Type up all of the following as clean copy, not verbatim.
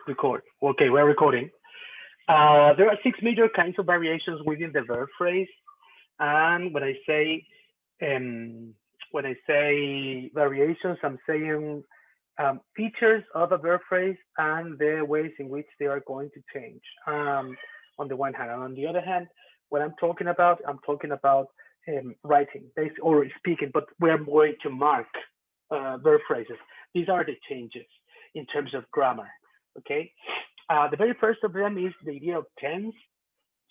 Record. Okay, we're recording. There are six major kinds of variations within the verb phrase, and um, when I say variations, I'm saying features of a verb phrase and the ways in which they are going to change. On the one hand, and on the other hand, what I'm talking about writing or speaking, but we're going to mark verb phrases. These are the changes in terms of grammar. Okay. The very first of them is the idea of tense.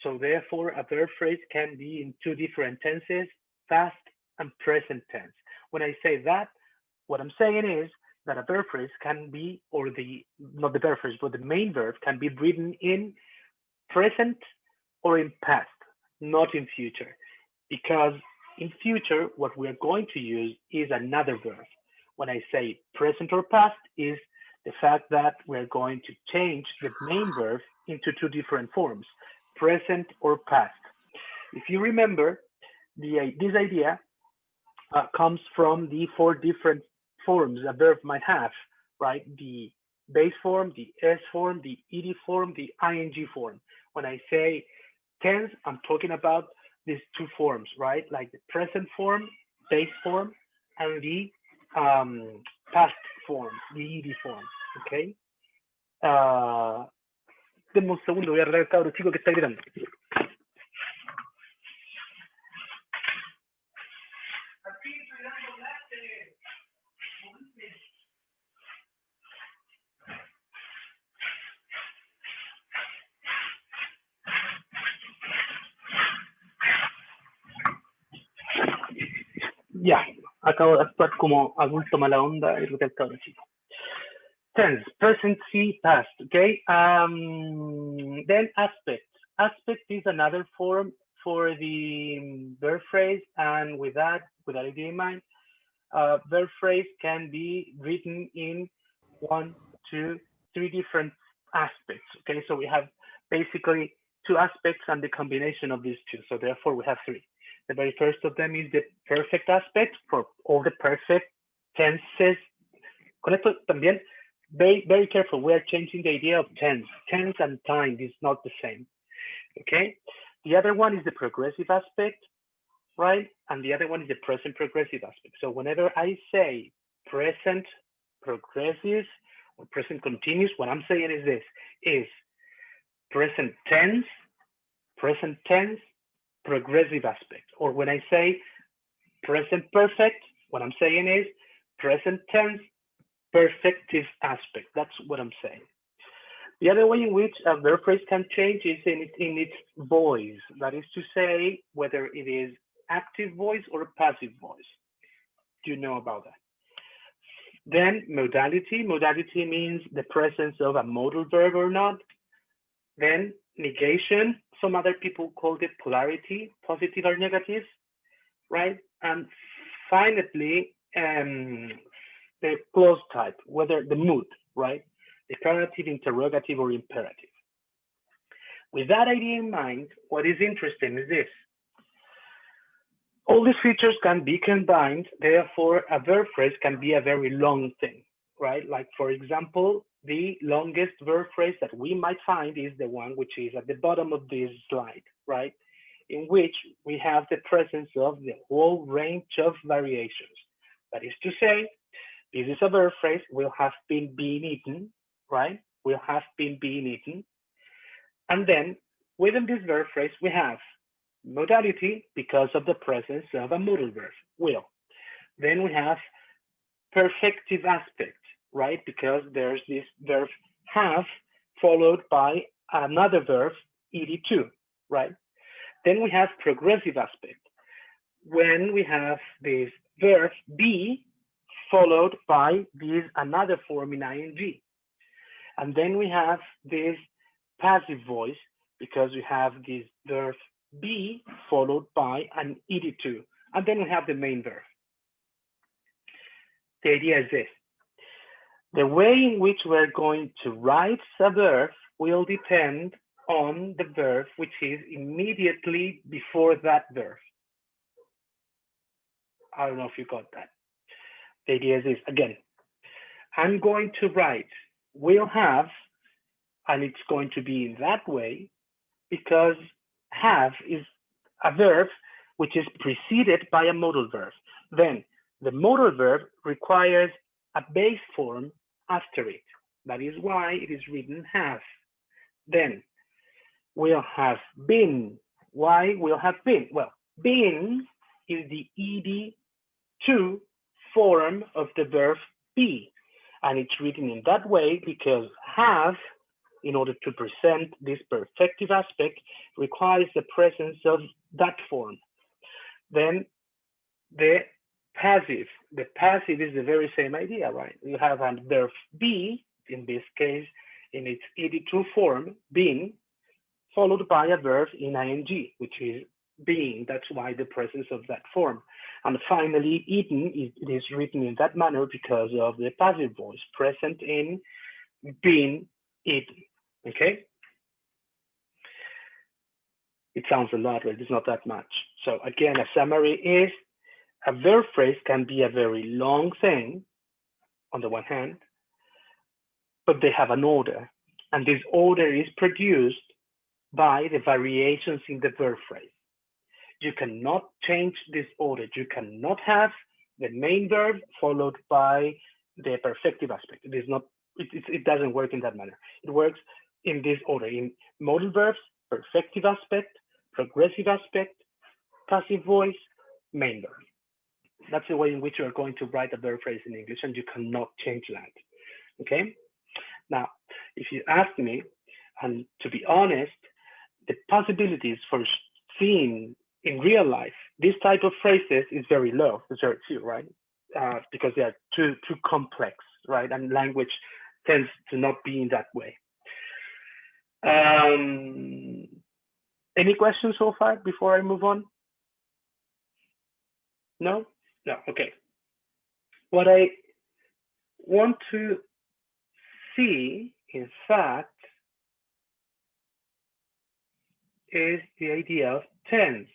So therefore, a verb phrase can be in two different tenses, past and present tense. When I say that, what I'm saying is that a verb phrase can be, or not the verb phrase, but the main verb can be written in present or in past, not in future. Because in future, what we're going to use is another verb. When I say present or past is the fact that we're going to change the main verb into two different forms, present or past. If you remember, this idea comes from the four different forms a verb might have, right? The base form, the S form, the ED form, the ING form. When I say tense, I'm talking about these two forms, right? Like the present form, base form, and the past form, the ED form, okay? Denme un segundo, voy a arreglar el cabro chico que está gritando. Ya, acabo de actuar como adulto mala onda y reté al cabro chico. Tense, present, C, past, okay? Then aspect. Aspect is another form for the verb phrase, and with that idea in mind, verb phrase can be written in 1, 2, 3 different aspects, okay? So we have basically two aspects and the combination of these two, so therefore we have three. The very first of them is the perfect aspect for all the perfect tenses. Con esto también, very careful. We are changing the idea of tense. Tense and time is not the same. Okay. The other one is the progressive aspect, right? And the other one is the present progressive aspect. So whenever I say present progressive or present continuous, what I'm saying is this: is present tense, progressive aspect. Or when I say present perfect, what I'm saying is present tense, perfective aspect. That's what I'm saying. The other way in which a verb phrase can change is in its voice. That is to say, whether it is active voice or passive voice. Do you know about that? Then modality. Modality means the presence of a modal verb or not. Then negation. Some other people call it polarity, positive or negative, right? And finally, the clause type, whether the mood, right? Declarative, interrogative, or imperative. With that idea in mind, what is interesting is this. All these features can be combined, therefore a verb phrase can be a very long thing, right? Like for example, the longest verb phrase that we might find is the one which is at the bottom of this slide, right? In which we have the presence of the whole range of variations. That is to say, this is a verb phrase, will have been being eaten, right? Will have been being eaten. And then within this verb phrase, we have modality because of the presence of a modal verb, will. Then we have perfective aspect, right? Because there's this verb have followed by another verb, ed2, right? Then we have progressive aspect. When we have this verb be followed by this another form in ing. And then we have this passive voice because we have this verb be followed by an ed2. And then we have the main verb. The idea is this. The way in which we're going to write a verb will depend on the verb which is immediately before that verb. I don't know if you got that. The idea is this, again, I'm going to write will have and it's going to be in that way because have is a verb which is preceded by a modal verb. Then the modal verb requires a base form after it. That is why it is written have. Then we'll have been. Why we'll have been? Well, been is the ed2 form of the verb be. And it's written in that way because have, in order to present this perfective aspect, requires the presence of that form. Then the passive is the very same idea, right? You have a verb be, in this case, in its ed2 form, being, followed by a verb in ing, which is being. That's why the presence of that form. And finally, eaten, it is written in that manner because of the passive voice present in being eaten. Okay? It sounds a lot, but it's not that much. So again, a summary is a verb phrase can be a very long thing on the one hand, but they have an order. And this order is produced by the variations in the verb phrase. You cannot change this order. You cannot have the main verb followed by the perfective aspect. It is not. It doesn't work in that manner. It works in this order: in modal verbs, perfective aspect, progressive aspect, passive voice, main verb. That's the way in which you are going to write a verb phrase in English, and you cannot change that. Okay. Now, if you ask me, and to be honest, the possibilities for seeing in real life this type of phrases is very low. It's very few, right? Because they are too complex, right? And language tends to not be in that way. Any questions so far before I move on? No? No, okay. What I want to see, in fact, is the idea of tense.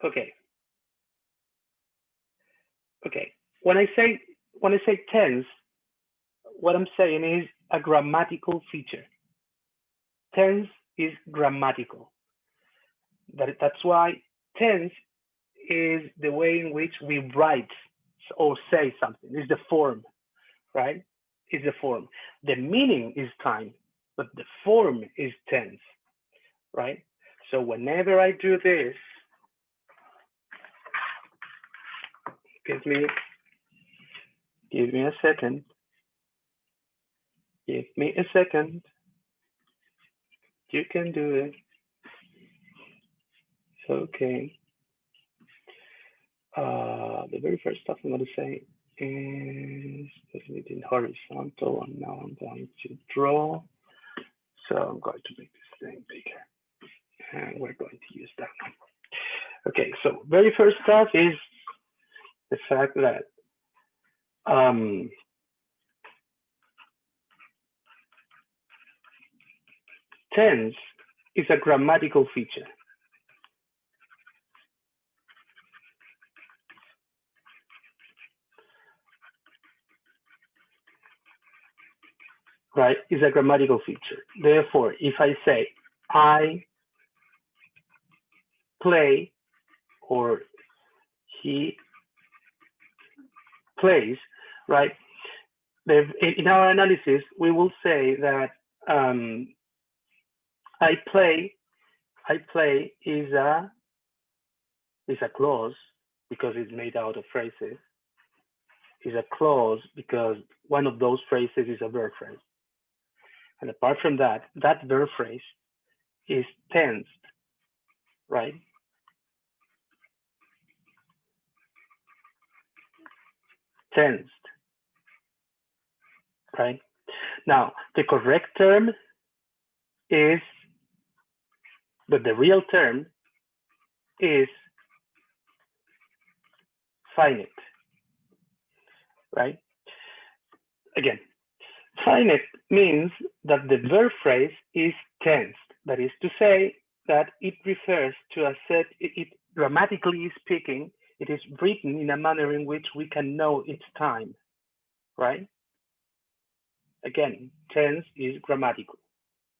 Okay. Okay. When I say tense, what I'm saying is a grammatical feature. Tense is grammatical. That's why tense is the way in which we write or say something. It's the form, right? It's the form. The meaning is time, but the form is tense, right? So whenever I do this, give me a second. Give me a second. You can do it. Okay. The very first stuff I'm going to say is it in horizontal, and now I'm going to draw. So I'm going to make this thing bigger, and we're going to use that one. Okay, so very first stuff is the fact that tense is a grammatical feature. Right, is a grammatical feature. Therefore, if I say I play or he plays, right? In our analysis, we will say that I play is a clause because it's made out of phrases. Is a clause because one of those phrases is a verb phrase. And apart from that, that verb phrase is tensed, right? Tensed, right? Now, the correct term is, but the real term is finite, right? Again, finite means that the verb phrase is tensed. That is to say that it refers to a set, grammatically speaking, it is written in a manner in which we can know its time, right? Again, tense is grammatical.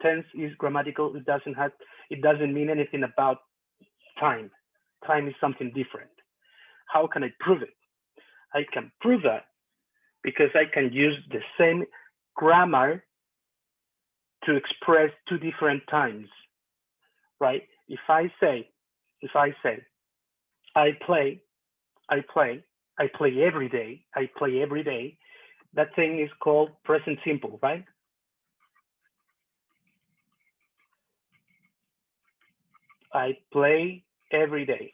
Tense is grammatical. It doesn't mean anything about time. Time is something different. How can I prove it? I can prove that because I can use the same grammar to express two different times, right? If I say, I play every day, that thing is called present simple, right? I play every day,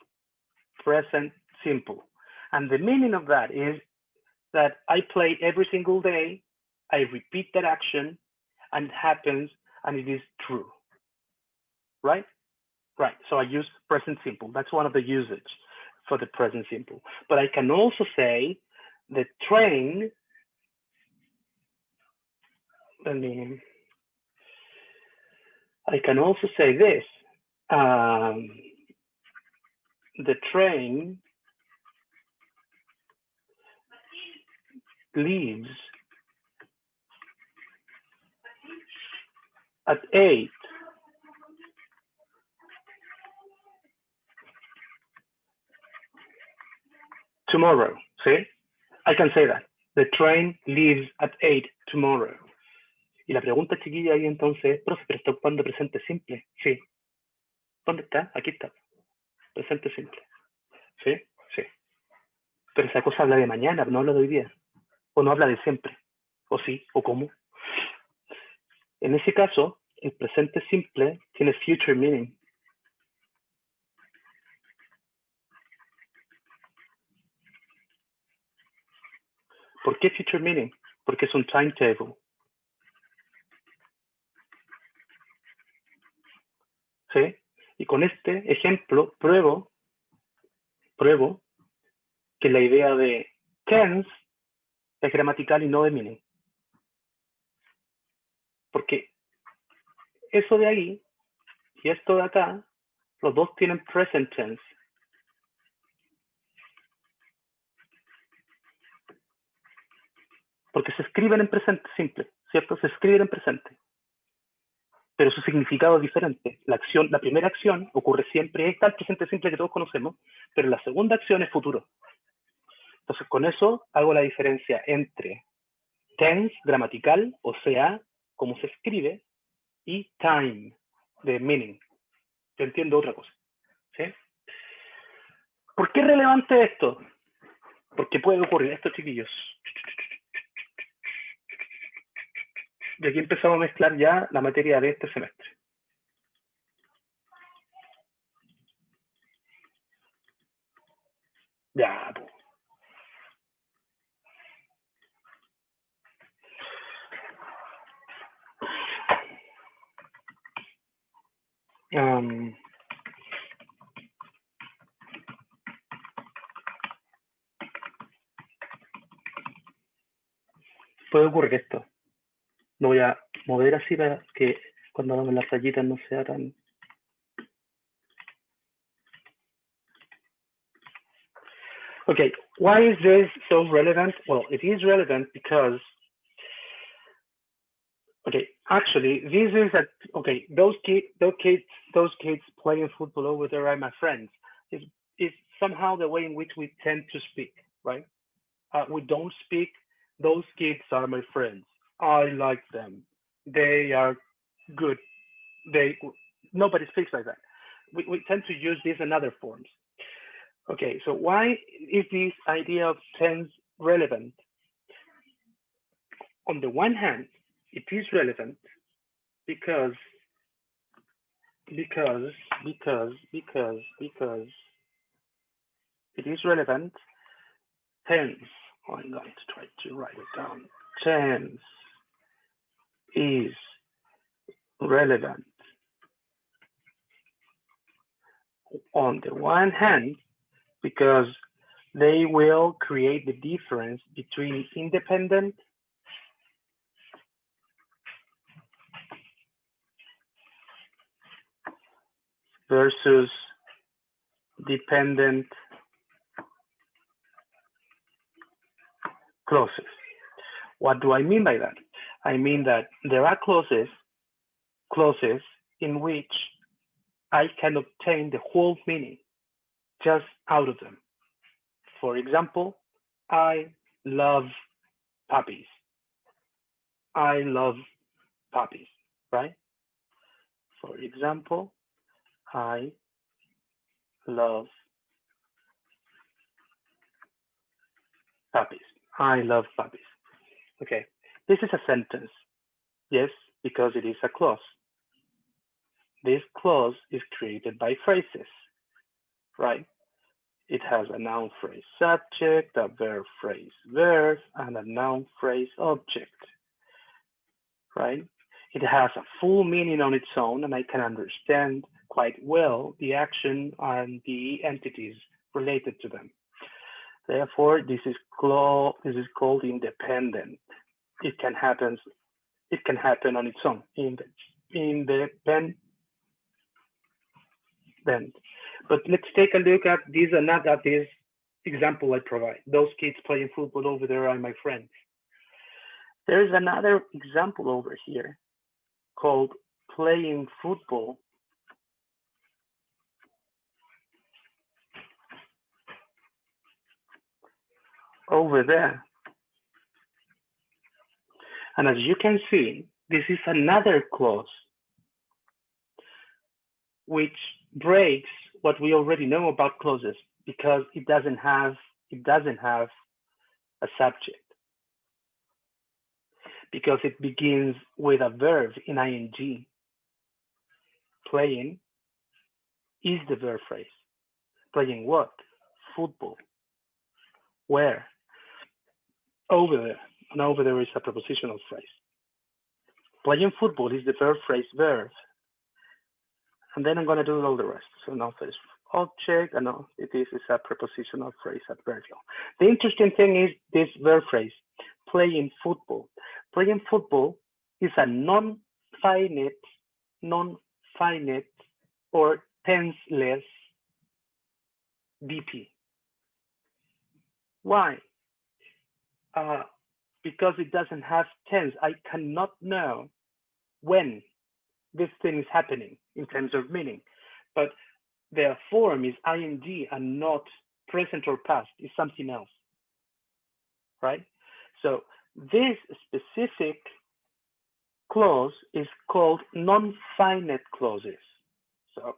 present simple. And the meaning of that is that I play every single day, I repeat that action, and it happens, and it is true, right? Right, so I use present simple. That's one of the usage for the present simple. But I can also say the train, I can also say this, the train leaves at 8 tomorrow. See, I can say that. The train leaves at 8 tomorrow. Y la pregunta, chiquilla, ahí entonces, profe, pero está ocupando presente simple. Sí. ¿Dónde está? Aquí está. Presente simple. Sí, sí. Pero esa cosa habla de mañana, no habla de hoy día. O no habla de siempre. O sí, o cómo. En ese caso, el presente simple tiene future meaning. ¿Por qué future meaning? Porque es un timetable. ¿Sí? Y con este ejemplo pruebo que la idea de tense es gramatical y no de meaning. Porque eso de ahí y esto de acá, los dos tienen present tense. Porque se escriben en presente simple, ¿cierto? Se escriben en presente. Pero su significado es diferente. La primera acción ocurre siempre, está el presente simple que todos conocemos, pero la segunda acción es futuro. Entonces, con eso hago la diferencia entre tense, gramatical, o sea, cómo se escribe, y time, de meaning. Yo entiendo otra cosa. ¿Sí? ¿Por qué es relevante esto? Porque puede ocurrir esto, chiquillos. Y aquí empezamos a mezclar ya la materia de este semestre. Ya, pues. Puede ocurrir esto. Lo voy a mover así para que cuando hagamos las rayitas no sea tan... Okay, why is this so relevant? Well, it is relevant because, okay, actually, this is a, okay, those kids playing football over there are my friends. It's somehow the way in which we tend to speak, right? We don't speak, those kids are my friends. I like them. They are good. Nobody speaks like that. We tend to use this in other forms. Okay, so why is this idea of tense relevant? On the one hand, it is relevant because it is relevant. Tense, I'm going to try to write it down. Tense is relevant. On the one hand, because they will create the difference between independent versus dependent clauses. What do I mean by that? I mean that there are clauses in which I can obtain the whole meaning just out of them. For example, I love puppies. I love puppies, right? For example, I love puppies. I love puppies. Okay, this is a sentence. Yes, because it is a clause. This clause is created by phrases, right? It has a noun phrase subject, a verb phrase verb, and a noun phrase object, right? It has a full meaning on its own, and I can understand quite well the action and the entities related to them. Therefore, this is called independent. It can happen on its own. Independent. But let's take a look at this and not at this example I provide. Those kids playing football over there are my friends. There is another example over here called playing football over there. And as you can see, this is another clause which breaks what we already know about clauses because it doesn't have a subject, because it begins with a verb in ing. Playing is the verb phrase. Playing what? Football. Where? Over there. And over there is a prepositional phrase. Playing football is the verb phrase verb. And then I'm going to do all the rest. So now there's object, and now it is a prepositional phrase adverbial. The interesting thing is this verb phrase, playing football. Playing football is a non-finite or tenseless BP. Why? Because it doesn't have tense. I cannot know when this thing is happening in terms of meaning, but their form is ing and not present or past. It's something else, right? So this specific clause is called non-finite clauses. So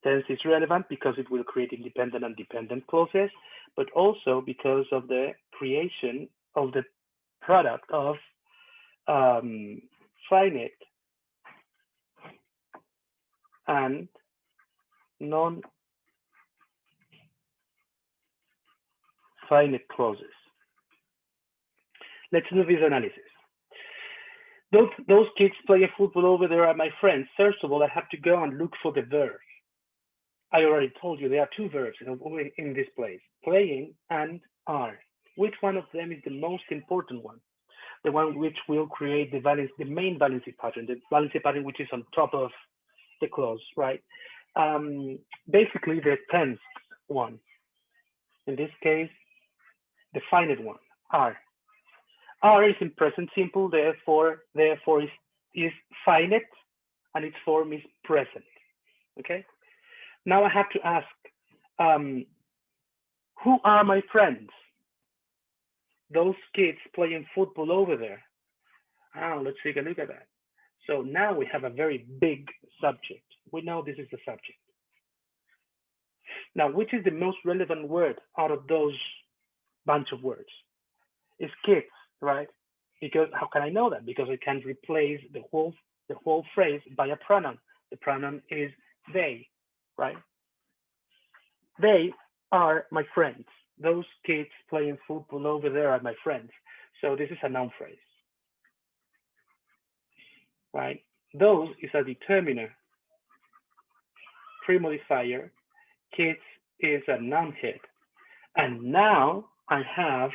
tense is relevant because it will create independent and dependent clauses, but also because of the creation of the product of finite and non-finite clauses. Let's do this analysis. Those kids playing football over there are my friends. First of all, I have to go and look for the verb. I already told you there are two verbs in this place, playing and are. Which one of them is the most important one? The one which will create the main valency pattern, the valency pattern which is on top of the clause, right? Basically the tense one. In this case, the finite one, are. Are is in present simple, therefore is finite, and its form is present. Okay. Now I have to ask, who are my friends? Those kids playing football over there. Let's take a look at that. So now we have a very big subject. We know this is the subject. Now, which is the most relevant word out of those bunch of words? It's kids, right? Because how can I know that? Because I can replace the whole phrase by a pronoun. The pronoun is they, right? They are my friends. Those kids playing football over there are my friends. So this is a noun phrase, right? Those is a determiner, pre-modifier. Kids is a noun head. And now I have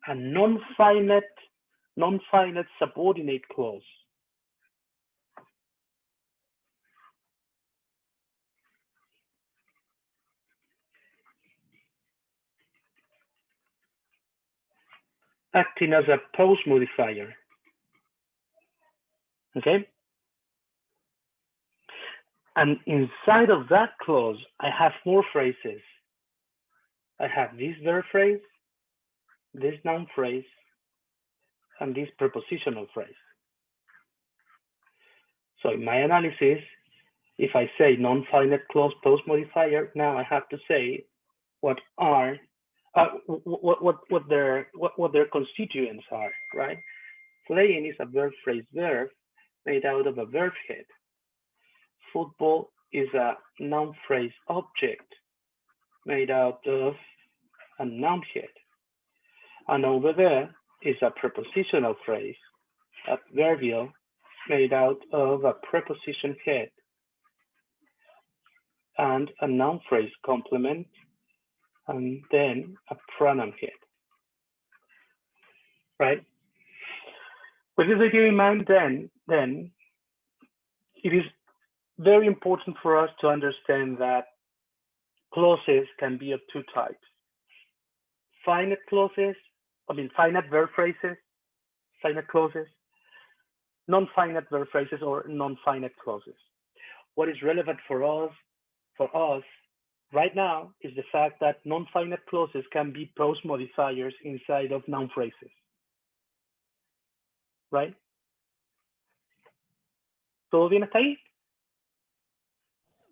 a non-finite subordinate clause. Acting as a post modifier. Okay? And inside of that clause, I have more phrases. I have this verb phrase, this noun phrase, and this prepositional phrase. So in my analysis, if I say non-finite clause post modifier, now I have to say what are what their constituents are, right? Playing is a verb phrase verb made out of a verb head. Football is a noun phrase object made out of a noun head. And over there is a prepositional phrase, adverbial, made out of a preposition head and a noun phrase complement, and then a pronoun head, right? With this idea in mind, then it is very important for us to understand that clauses can be of two types. Finite clauses, finite verb phrases, finite clauses, non-finite verb phrases, or non-finite clauses. What is relevant for us right now is the fact that non-finite clauses can be post modifiers inside of noun phrases, right? ¿Todo bien hasta ahí?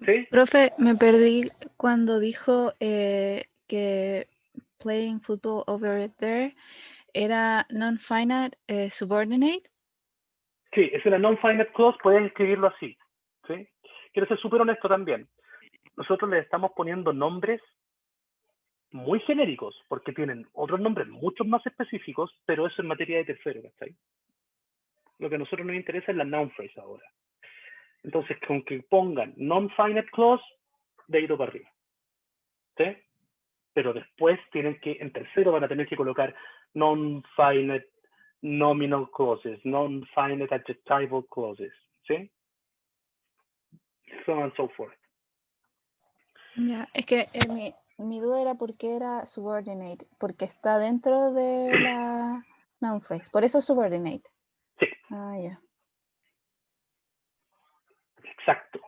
¿Sí? Profe, me perdí cuando dijo que playing football over there era non-finite subordinate. Sí, es una non-finite clause, puedes escribirlo así, ¿sí? Quiero ser súper honesto también. Nosotros le estamos poniendo nombres muy genéricos, porque tienen otros nombres mucho más específicos, pero eso es materia de tercero, ¿cachai? Lo que a nosotros nos interesa es la noun phrase ahora. Entonces, con que pongan non-finite clause, de ahí para arriba, ¿sí? Pero después tienen que, en tercero van a tener que colocar non-finite nominal clauses, non-finite adjectival clauses, ¿sí? So on and so forth. Ya, es que mi duda era por qué era subordinate, porque está dentro de la noun phrase, por eso es subordinate. Sí. Ah, ya. Exacto.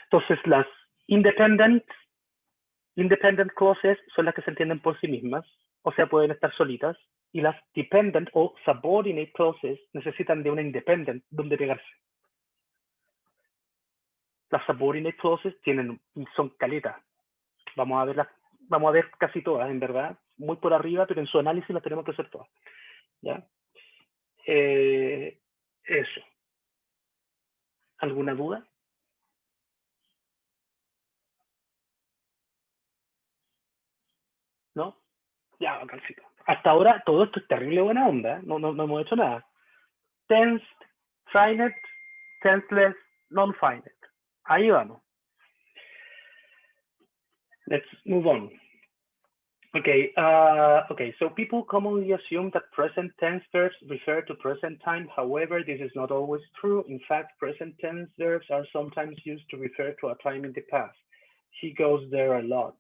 Entonces, las independent clauses son las que se entienden por sí mismas, o sea, pueden estar solitas, y las dependent o subordinate clauses necesitan de una independent donde pegarse. Las subordinate clauses son caletas. Vamos a ver casi todas, en verdad, muy por arriba, pero en su análisis las tenemos que hacer todas. ¿Ya? Eso. ¿Alguna duda? ¿No? Ya, bacancito. Hasta ahora todo esto es terrible buena onda, no hemos hecho nada. Tensed, finite, tenseless, non-finite. Ahí vamos. Let's move on. Okay, so people commonly assume that present tense verbs refer to present time. However, this is not always true. In fact, present tense verbs are sometimes used to refer to a time in the past. He goes there a lot.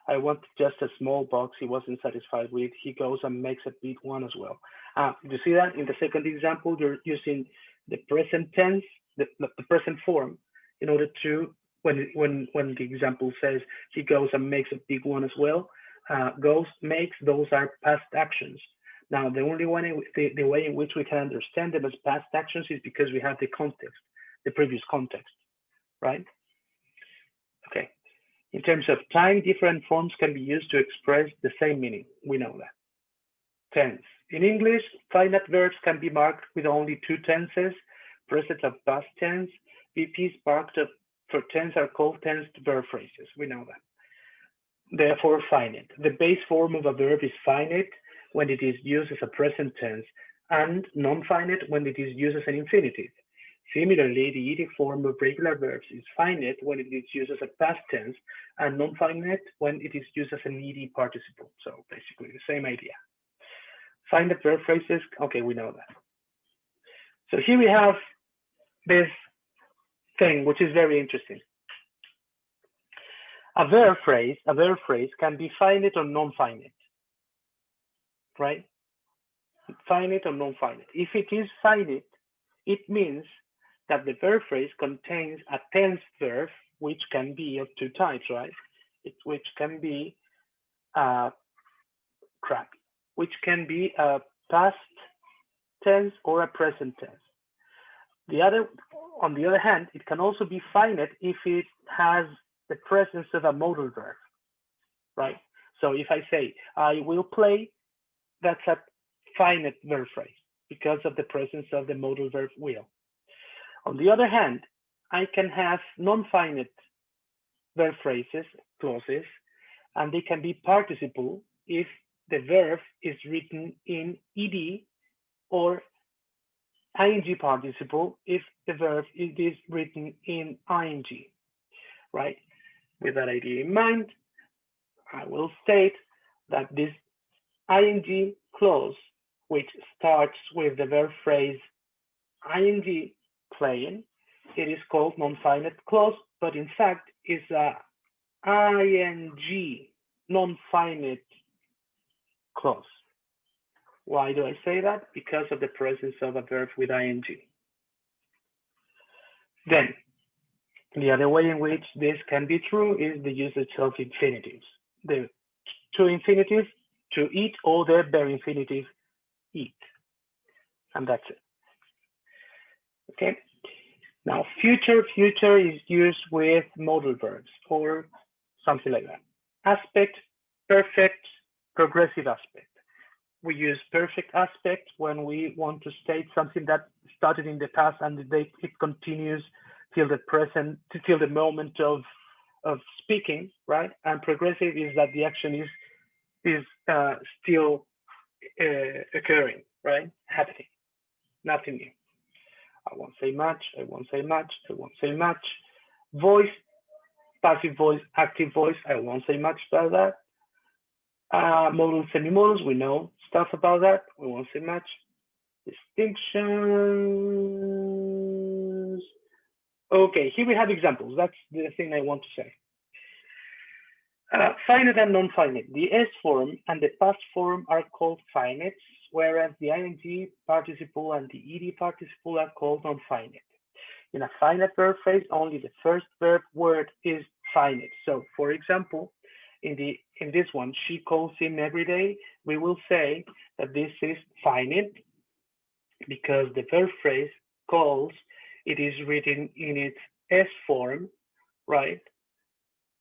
I want just a small box he wasn't satisfied with. He goes and makes a big one as well. You see that in the second example, you're using the present tense, the present form, in order to, when the example says he goes and makes a big one as well, goes, makes, those are past actions. Now, the only one, the way in which we can understand them as past actions is because we have the context, the previous context, right? Okay. In terms of time, different forms can be used to express the same meaning. We know that. Tense. In English, finite verbs can be marked with only two tenses, present and past tense. VPs marked for tense are called tensed verb phrases. We know that. Therefore, finite. The base form of a verb is finite when it is used as a present tense, and non-finite when it is used as an infinitive. Similarly, the ED form of regular verbs is finite when it is used as a past tense, and non-finite when it is used as an ED participle. So basically the same idea. Finite verb phrases, okay, we know that. So here we have this thing, which is very interesting. A verb phrase can be finite or non-finite. right? Finite or non-finite. If it is finite, it means that the verb phrase contains a tense verb, which can be of two types, right? Which can be which can be a past tense or a present tense. On the other hand, it can also be finite if it has the presence of a modal verb, right? So if I say, I will play, that's a finite verb phrase because of the presence of the modal verb will. On the other hand, I can have non-finite verb phrases, clauses, and they can be participle if the verb is written in ed, or ing participle if the verb is written in ing, right? With that idea in mind, I will state that this ing clause, which starts with the verb phrase ing playing, it is called non-finite clause, but in fact is a ing non-finite clause. Why do I say that? Because of the presence of a verb with ing. Then, the other way in which this can be true is the usage of infinitives. The two infinitives, to eat, or the bare infinitive, eat. And that's it. Okay. Now, future is used with modal verbs or something like that. Aspect, perfect, progressive aspect. We use perfect aspect when we want to state something that started in the past and it continues till the present, till the moment of speaking, right? And progressive is that the action is still occurring, right? Happening, nothing new. I won't say much, I won't say much, I won't say much. Voice, passive voice, active voice, I won't say much about that. Modal, semi-modals, we know stuff about that, we won't say much. Distinctions. Okay, here we have examples. That's the thing I want to say. Finite and non-finite. The S form and the past form are called finites, whereas the ing participle and the ed participle are called non-finite. In a finite verb phrase, only the first verb word is finite. So, for example, in this one, she calls him every day, we will say that this is finite because the verb phrase calls, it is written in its S form, right?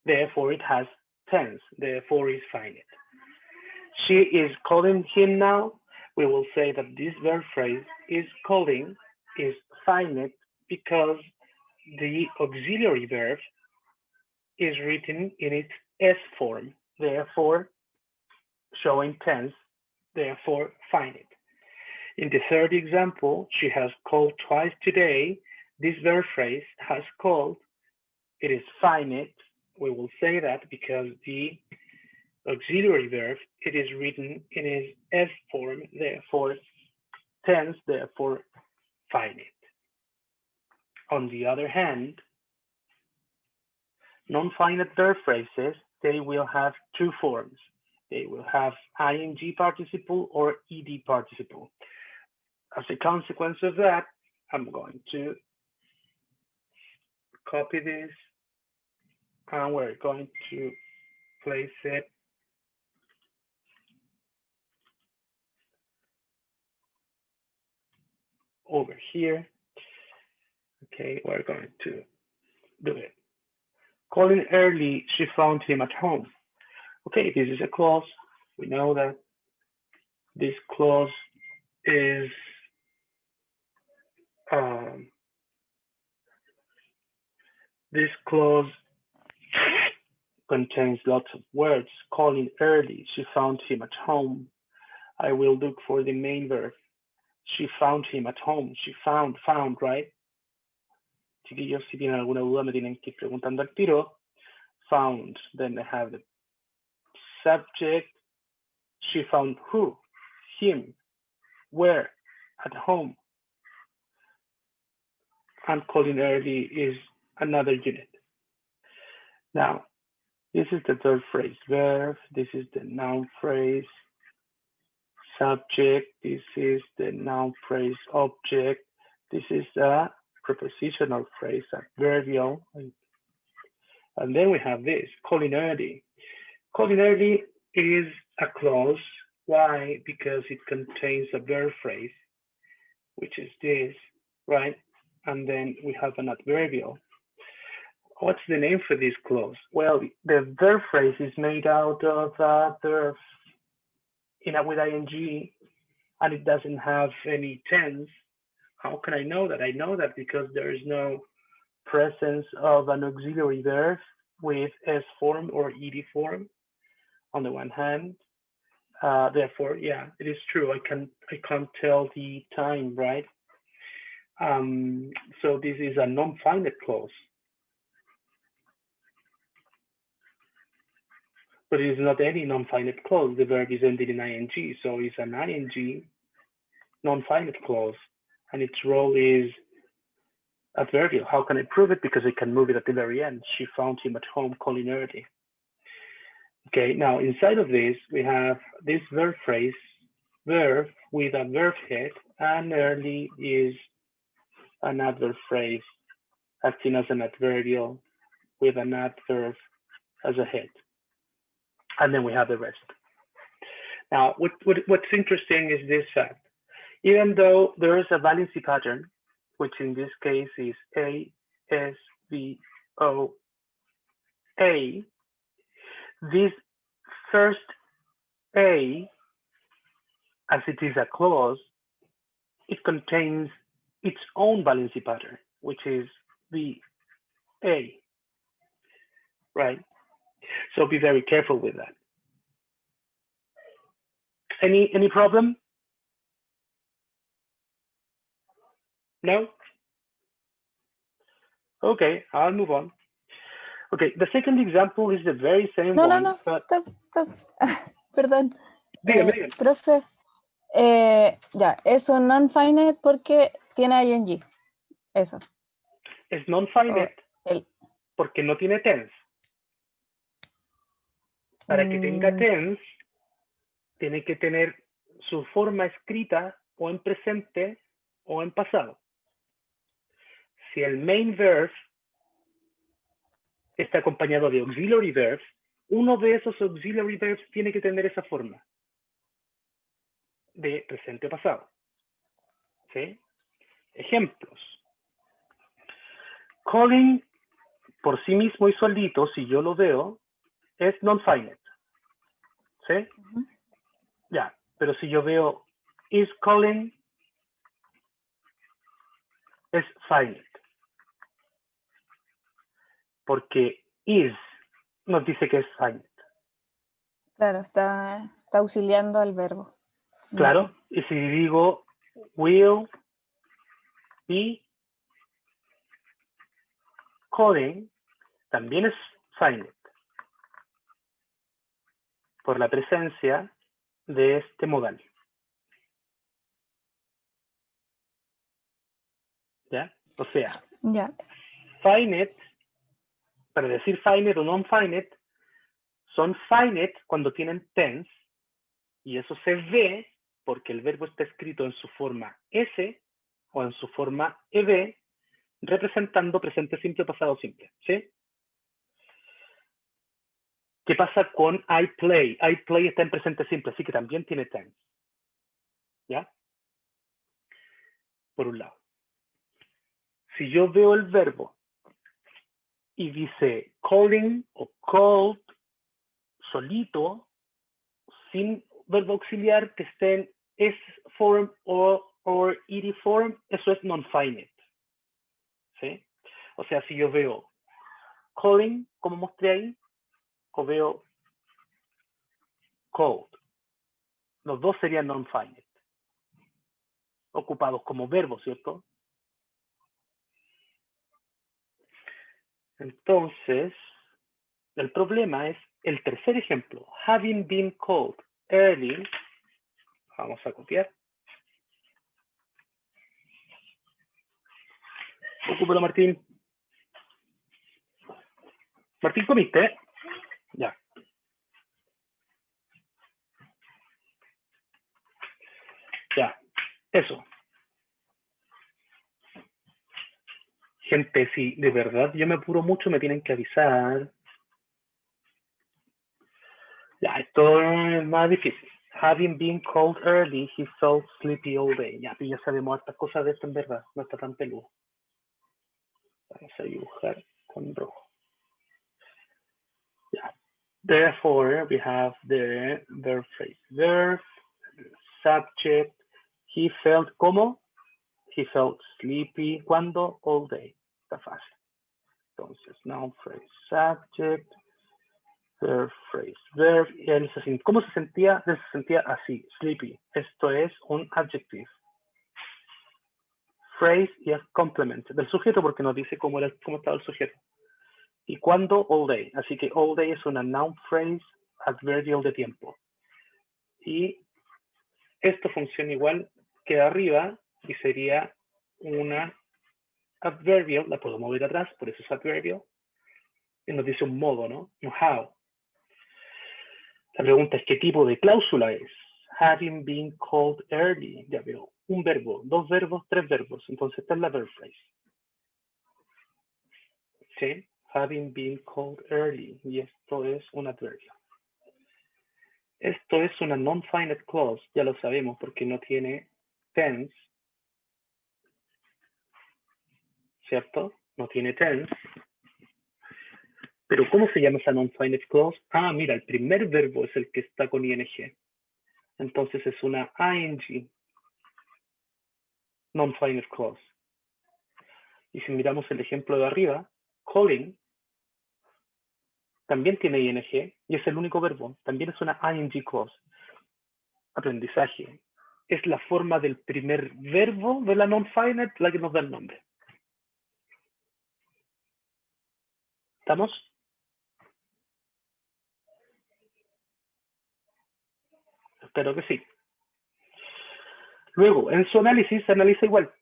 Therefore, it has tense, therefore is finite. She is calling him now. We will say that this verb phrase is calling is finite because the auxiliary verb is written in its S form, therefore showing tense, therefore finite. In the third example, she has called twice today. This verb phrase has called, it is finite. We will say that because the auxiliary verb, it is written in its S form, therefore tense, therefore finite. On the other hand, non-finite verb phrases, they will have two forms. They will have ing participle or ed participle. As a consequence of that, I'm going to copy this and we're going to place it over here. Okay, we're going to do it. Calling early, she found him at home. Okay, this is a clause. We know that this clause is this clause contains lots of words. Calling early, she found him at home. I will look for the main verb. She found him at home. She found, right? Chiquillos, si tienen alguna duda me tienen que ir preguntando al tiro. Found, then I have the subject. She found who? Him. Where? At home. And calling early is another unit. Now, this is the verb phrase verb. This is the noun phrase subject. This is the noun phrase object. This is a prepositional phrase, adverbial. And then we have this, calling early. Calling early is a clause. Why? Because it contains a verb phrase, which is this, right? And then we have an adverbial. What's the name for this clause? Well, the verb phrase is made out of verbs with ing, and it doesn't have any tense. How can I know that? I know that because there is no presence of an auxiliary verb with S form or ed form on the one hand. Therefore, yeah, it is true. I can't tell the time, right? So this is a non-finite clause. But it is not any non-finite clause. The verb is ended in ing, so it's an ing non-finite clause, and its role is adverbial. How can I prove it? Because I can move it at the very end. She found him at home calling early. Okay, now inside of this, we have this verb phrase, verb with a verb head, and early is an adverb phrase acting as an adverbial with an adverb as a head. And then we have the rest. Now, what's interesting is this fact. Even though there is a valency pattern, which in this case is A, S, V, O, A, this first A, as it is a clause, it contains its own valency pattern, which is the A, right? So be very careful with that. Any problem? No? Okay, I'll move on. Okay, the second example is the very same one. No, but... stop. Perdón. Dígame. Profe, ya, es un non-finite porque tiene ing. Eso. Es non-finite porque no tiene tense. Para que tenga tense, tiene que tener su forma escrita o en presente o en pasado. Si el main verb está acompañado de auxiliary verbs, uno de esos auxiliary verbs tiene que tener esa forma de presente o pasado. ¿Sí? Ejemplos. Calling por sí mismo y solito, si yo lo veo, es non-finite. ¿Sí? Ya, pero si yo veo is calling, es finite. Porque is nos dice que es finite. Claro, está auxiliando al verbo. Claro, y si digo will be calling, también es finite. Por la presencia de este modal. ¿Ya? O sea, finite, para decir finite o non-finite, son finite cuando tienen tense, y eso se ve porque el verbo está escrito en su forma S o en su forma ED, representando presente simple o pasado simple. ¿Sí? ¿Qué pasa con I play? I play está en presente simple, así que también tiene tense. ¿Ya? Por un lado. Si yo veo el verbo y dice calling o called solito, sin verbo auxiliar que esté en S form o ed form, eso es non-finite. ¿Sí? O sea, si yo veo calling, como mostré ahí, o veo called, los dos serían non-finite. Ocupados como verbo, ¿cierto? Entonces, el problema es el tercer ejemplo, having been called early. Vamos a copiar. Ocúpalo, Martín. Martín, ¿comiste? Ya. Eso. Gente, si de verdad yo me apuro mucho, me tienen que avisar. Ya, esto es más difícil. Having been called early, he felt sleepy all day. Ya, ya sabemos estas cosas de esto en verdad. No está tan peludo. Vamos a dibujar con rojo. Yeah. Therefore, we have the verb phrase. Verb, subject. He felt como. He felt sleepy. ¿Cuándo? All day. Está fácil. Entonces, noun phrase, subject, verb phrase, verb. ¿Cómo se sentía? Se sentía así, sleepy. Esto es un adjective. Phrase y es complement del sujeto porque nos dice cómo estaba el sujeto. Y cuándo, all day. Así que all day es una noun phrase adverbial de tiempo. Y esto funciona igual que arriba y sería una adverbial. La puedo mover atrás, por eso es adverbial. Y nos dice un modo, ¿no? Un how. La pregunta es qué tipo de cláusula es. Having been called early. Ya veo. Un verbo, dos verbos, tres verbos. Entonces esta es la verb phrase. ¿Sí? Having been called early. Y esto es un adverbio. Esto es una non-finite clause. Ya lo sabemos porque no tiene tense. ¿Cierto? No tiene tense. Pero ¿cómo se llama esa non-finite clause? Ah, mira, el primer verbo es el que está con ing. Entonces es una ing. Non-finite clause. Y si miramos el ejemplo de arriba, calling también tiene ing y es el único verbo. También es una ing clause. Aprendizaje. Es la forma del primer verbo de la non-finite la que nos da el nombre. ¿Estamos? Espero que sí. Luego, en su análisis se analiza igual.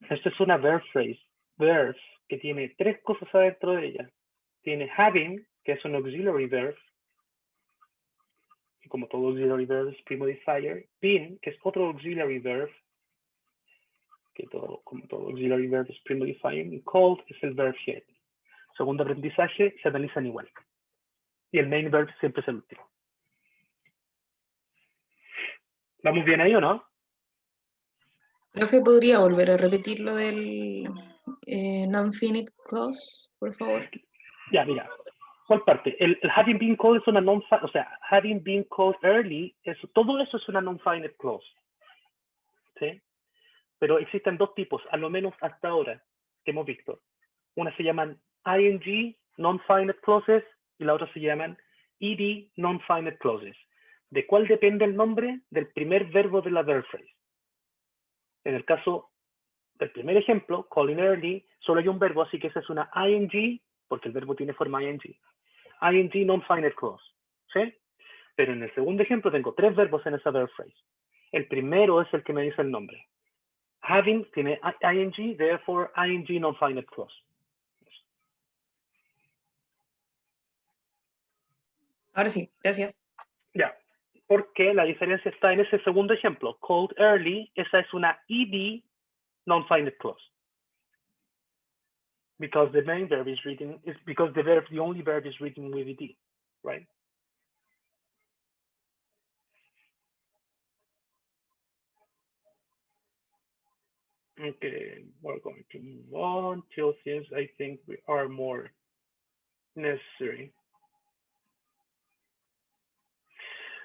Esto es una verb phrase. Verb que tiene tres cosas adentro de ella. Tiene having, que es un auxiliary verb. Y como todo auxiliary verb es premodifier. Been, que es otro auxiliary verb. Que como todo auxiliary verb es premodifying. Y called es el verb head. Segundo aprendizaje, se analizan igual. Y el main verb siempre es el último. ¿Vamos bien ahí o no? Profe, ¿podría volver a repetir lo del non-finite clause, por favor? Ya, mira. ¿Cuál parte? El having been called es una non-finite, o sea, having been called early, todo eso es una non-finite clause. ¿Sí? Pero existen dos tipos, a lo menos hasta ahora, que hemos visto. Una se llaman ing, non-finite clauses, y la otra se llaman ed, non-finite clauses. ¿De cuál depende el nombre? Del primer verbo de la verb phrase. En el caso del primer ejemplo, calling early, solo hay un verbo, así que esa es una ing, porque el verbo tiene forma ing. Ing non-finite clause. ¿Sí? Pero en el segundo ejemplo tengo tres verbos en esa verb phrase. El primero es el que me dice el nombre. Having tiene ing, therefore ing non-finite clause. Ahora sí, gracias. Ya, porque la diferencia está en ese segundo ejemplo. Called early, esa es una ed non-finite clause. Because the main verb is written, because the only verb is written with ed, right? Okay, we're going to move on till things I think we are more necessary.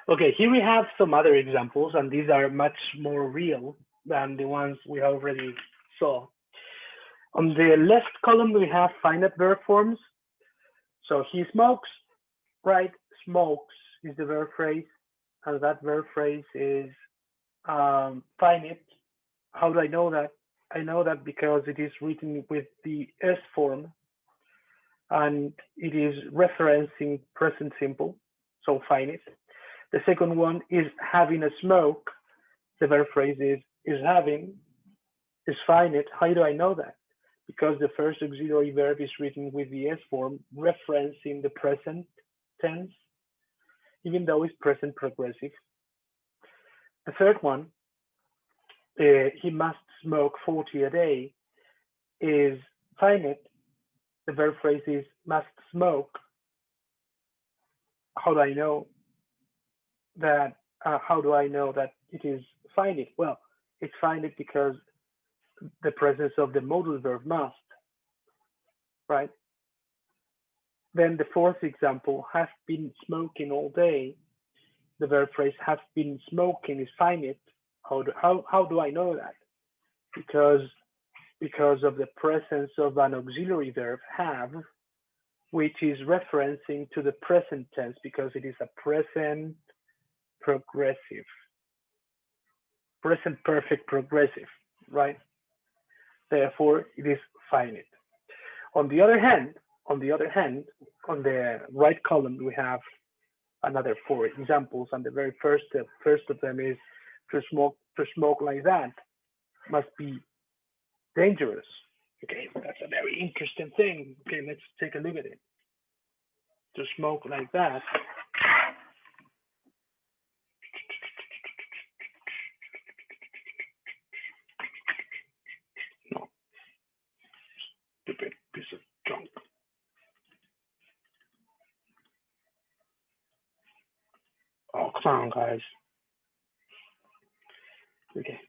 Okay, here we have some other examples, and these are much more real than the ones we already saw. On the left column, we have finite verb forms. So he smokes, right? Smokes is the verb phrase, and that verb phrase is finite. How do I know that? I know that because it is written with the S form, and it is referencing present simple, so finite. The second one is having a smoke. The verb phrase is having, is finite. How do I know that? Because the first auxiliary verb is written with the S form, referencing the present tense, even though it's present progressive. The third one he must smoke 40 a day is finite. The verb phrase is must smoke. How do I know that? How do I know that it is finite? Well, it's finite because the presence of the modal verb must, right? Then the fourth example, have been smoking all day. The verb phrase have been smoking is finite. How do I know that? Because of the presence of an auxiliary verb have, which is referencing to the present tense because it is a present progressive, present perfect progressive, right? Therefore, it is finite. On the other hand, on the right column, we have another 4 examples, and the very first of them is to smoke like that must be dangerous. Okay, that's a very interesting thing. Okay, let's take a look at it. To smoke like that. No, stupid piece of junk. Oh, come on, guys. Okay.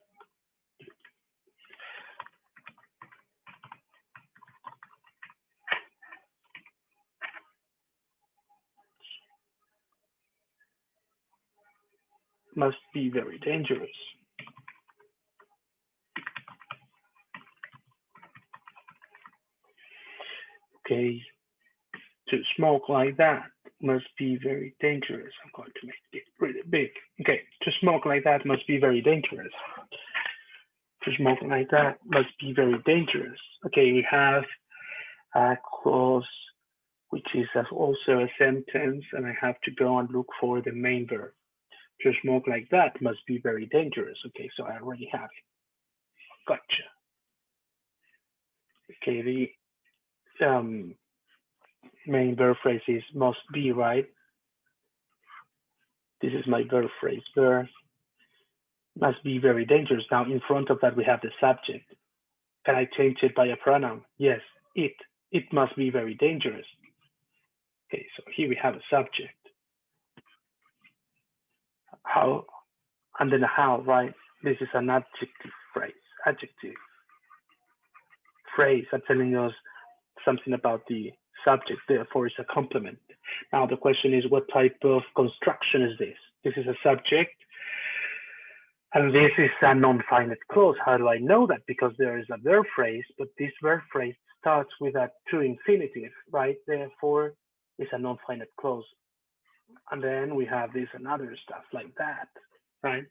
Must be very dangerous. Okay, to smoke like that must be very dangerous. I'm going to make it really big. Okay, to smoke like that must be very dangerous. To smoke like that must be very dangerous. Okay, we have a clause which is also a sentence, and I have to go and look for the main verb. To smoke like that must be very dangerous. Okay, so I already have it. Gotcha. Okay, the main verb phrase is must be, right? This is my verb phrase. Verb must be very dangerous. Now, in front of that, we have the subject. Can I change it by a pronoun? Yes, it. It must be very dangerous. Okay, so here we have a subject. How, and then a how, right? This is an adjective phrase. Adjective phrase are telling us something about the subject, therefore it's a complement. Now the question is, what type of construction is this? This is a subject, and this is a non-finite clause. How do I know that? Because there is a verb phrase, but this verb phrase starts with a true infinitive, right? Therefore, it's a non-finite clause. And then we have this and other stuff like that, right?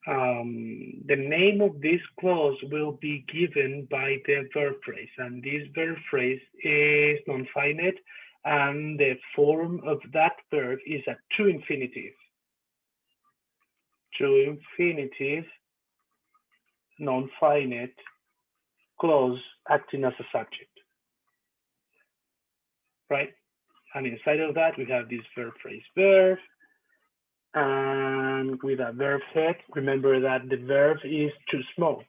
The name of this clause will be given by the verb phrase, and this verb phrase is non-finite, and the form of that verb is a true infinitive. True infinitive, non-finite clause acting as a subject, right? And inside of that, we have this verb phrase verb, and with a verb head, remember that the verb is to smoke,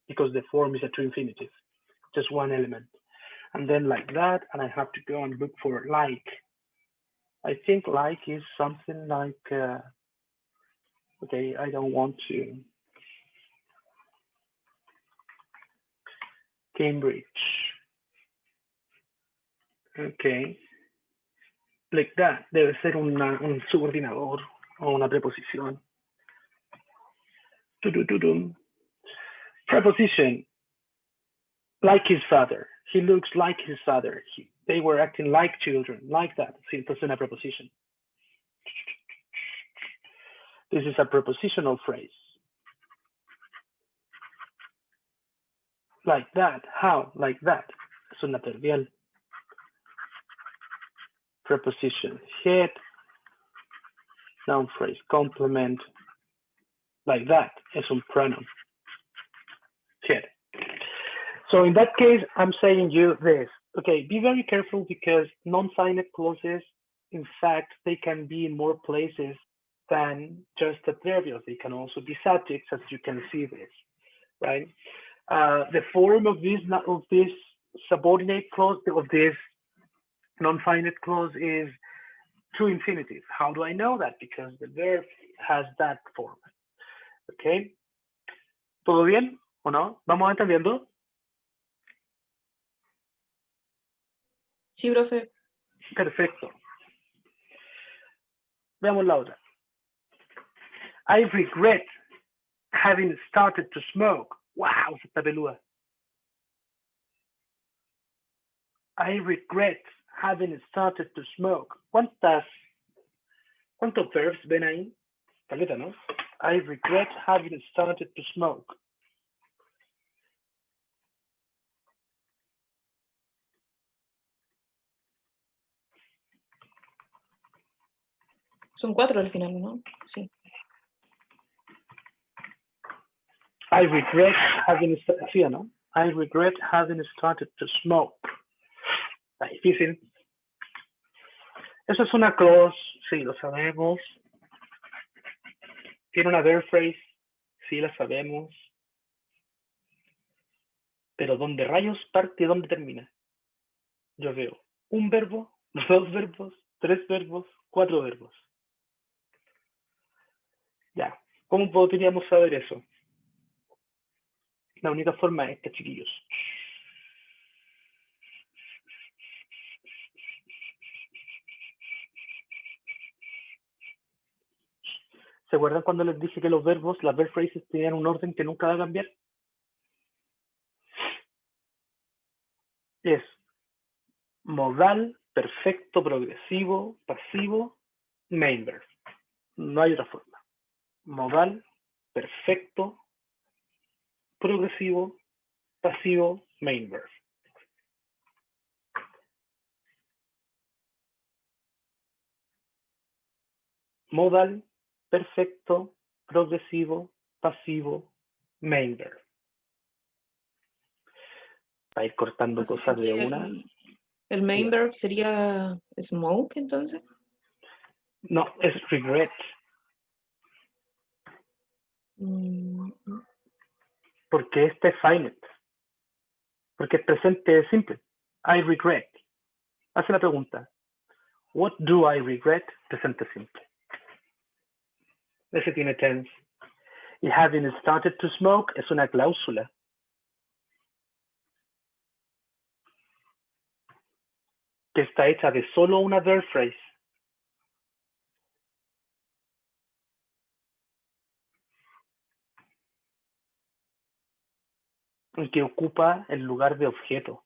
because the form is a true infinitive, just one element. And then like that, and I have to go and look for like. I think like is something like, okay, I don't want to. Cambridge. Okay. Like that, debe ser un subordinador o una preposición. Preposition, like his father. He looks like his father. They were acting like children, like that. Sí, entonces una preposition. This is a prepositional phrase. Like that, how, like that. Es un adverbial. Preposition, head, noun phrase, complement. Like that, es un pronoun. Head. So in that case, I'm saying you this. Okay, be very careful because non-finite clauses, in fact, they can be in more places than just adverbials. They can also be subjects, as you can see this, right? The form of this subordinate clause, of this non-finite clause, is true infinitive. How do I know that? Because the verb has that form. Okay. ¿Todo bien o no? ¿Vamos entendiendo? Sí, profe. Perfecto. Veamos la otra. I regret having started to smoke. Wow, esta peluda. I regret having started to smoke. ¿Cuántos verbs ven ahí? Caleta, ¿no? I regret having started to smoke. Son 4 al final, ¿no? Sí. I regret having, ¿sí o no? I regret having started to smoke. Está difícil. Eso es una clause, sí, lo sabemos. Tiene una verb phrase, sí, la sabemos. Pero ¿dónde rayos parte y dónde termina? Yo veo un verbo, 2 verbos, 3 verbos, 4 verbos. Ya, ¿cómo podríamos saber eso? La única forma es esta, chiquillos. ¿Se acuerdan cuando les dije que los verbos, las verb phrases, tenían un orden que nunca va a cambiar? Es modal, perfecto, progresivo, pasivo, main verb. No hay otra forma. Modal, perfecto, progresivo, pasivo, main verb. Modal, perfecto, progresivo, pasivo, main verb. Para ir cortando Así cosas de que una. el main verb sería smoke, entonces. No, es regret. Porque este es finite. Porque es presente simple. I regret. Hace la pregunta. What do I regret? Presente simple. Ese tiene tense. Y having started to smoke es una cláusula. Que está hecha de solo una verb phrase. Que ocupa el lugar de objeto.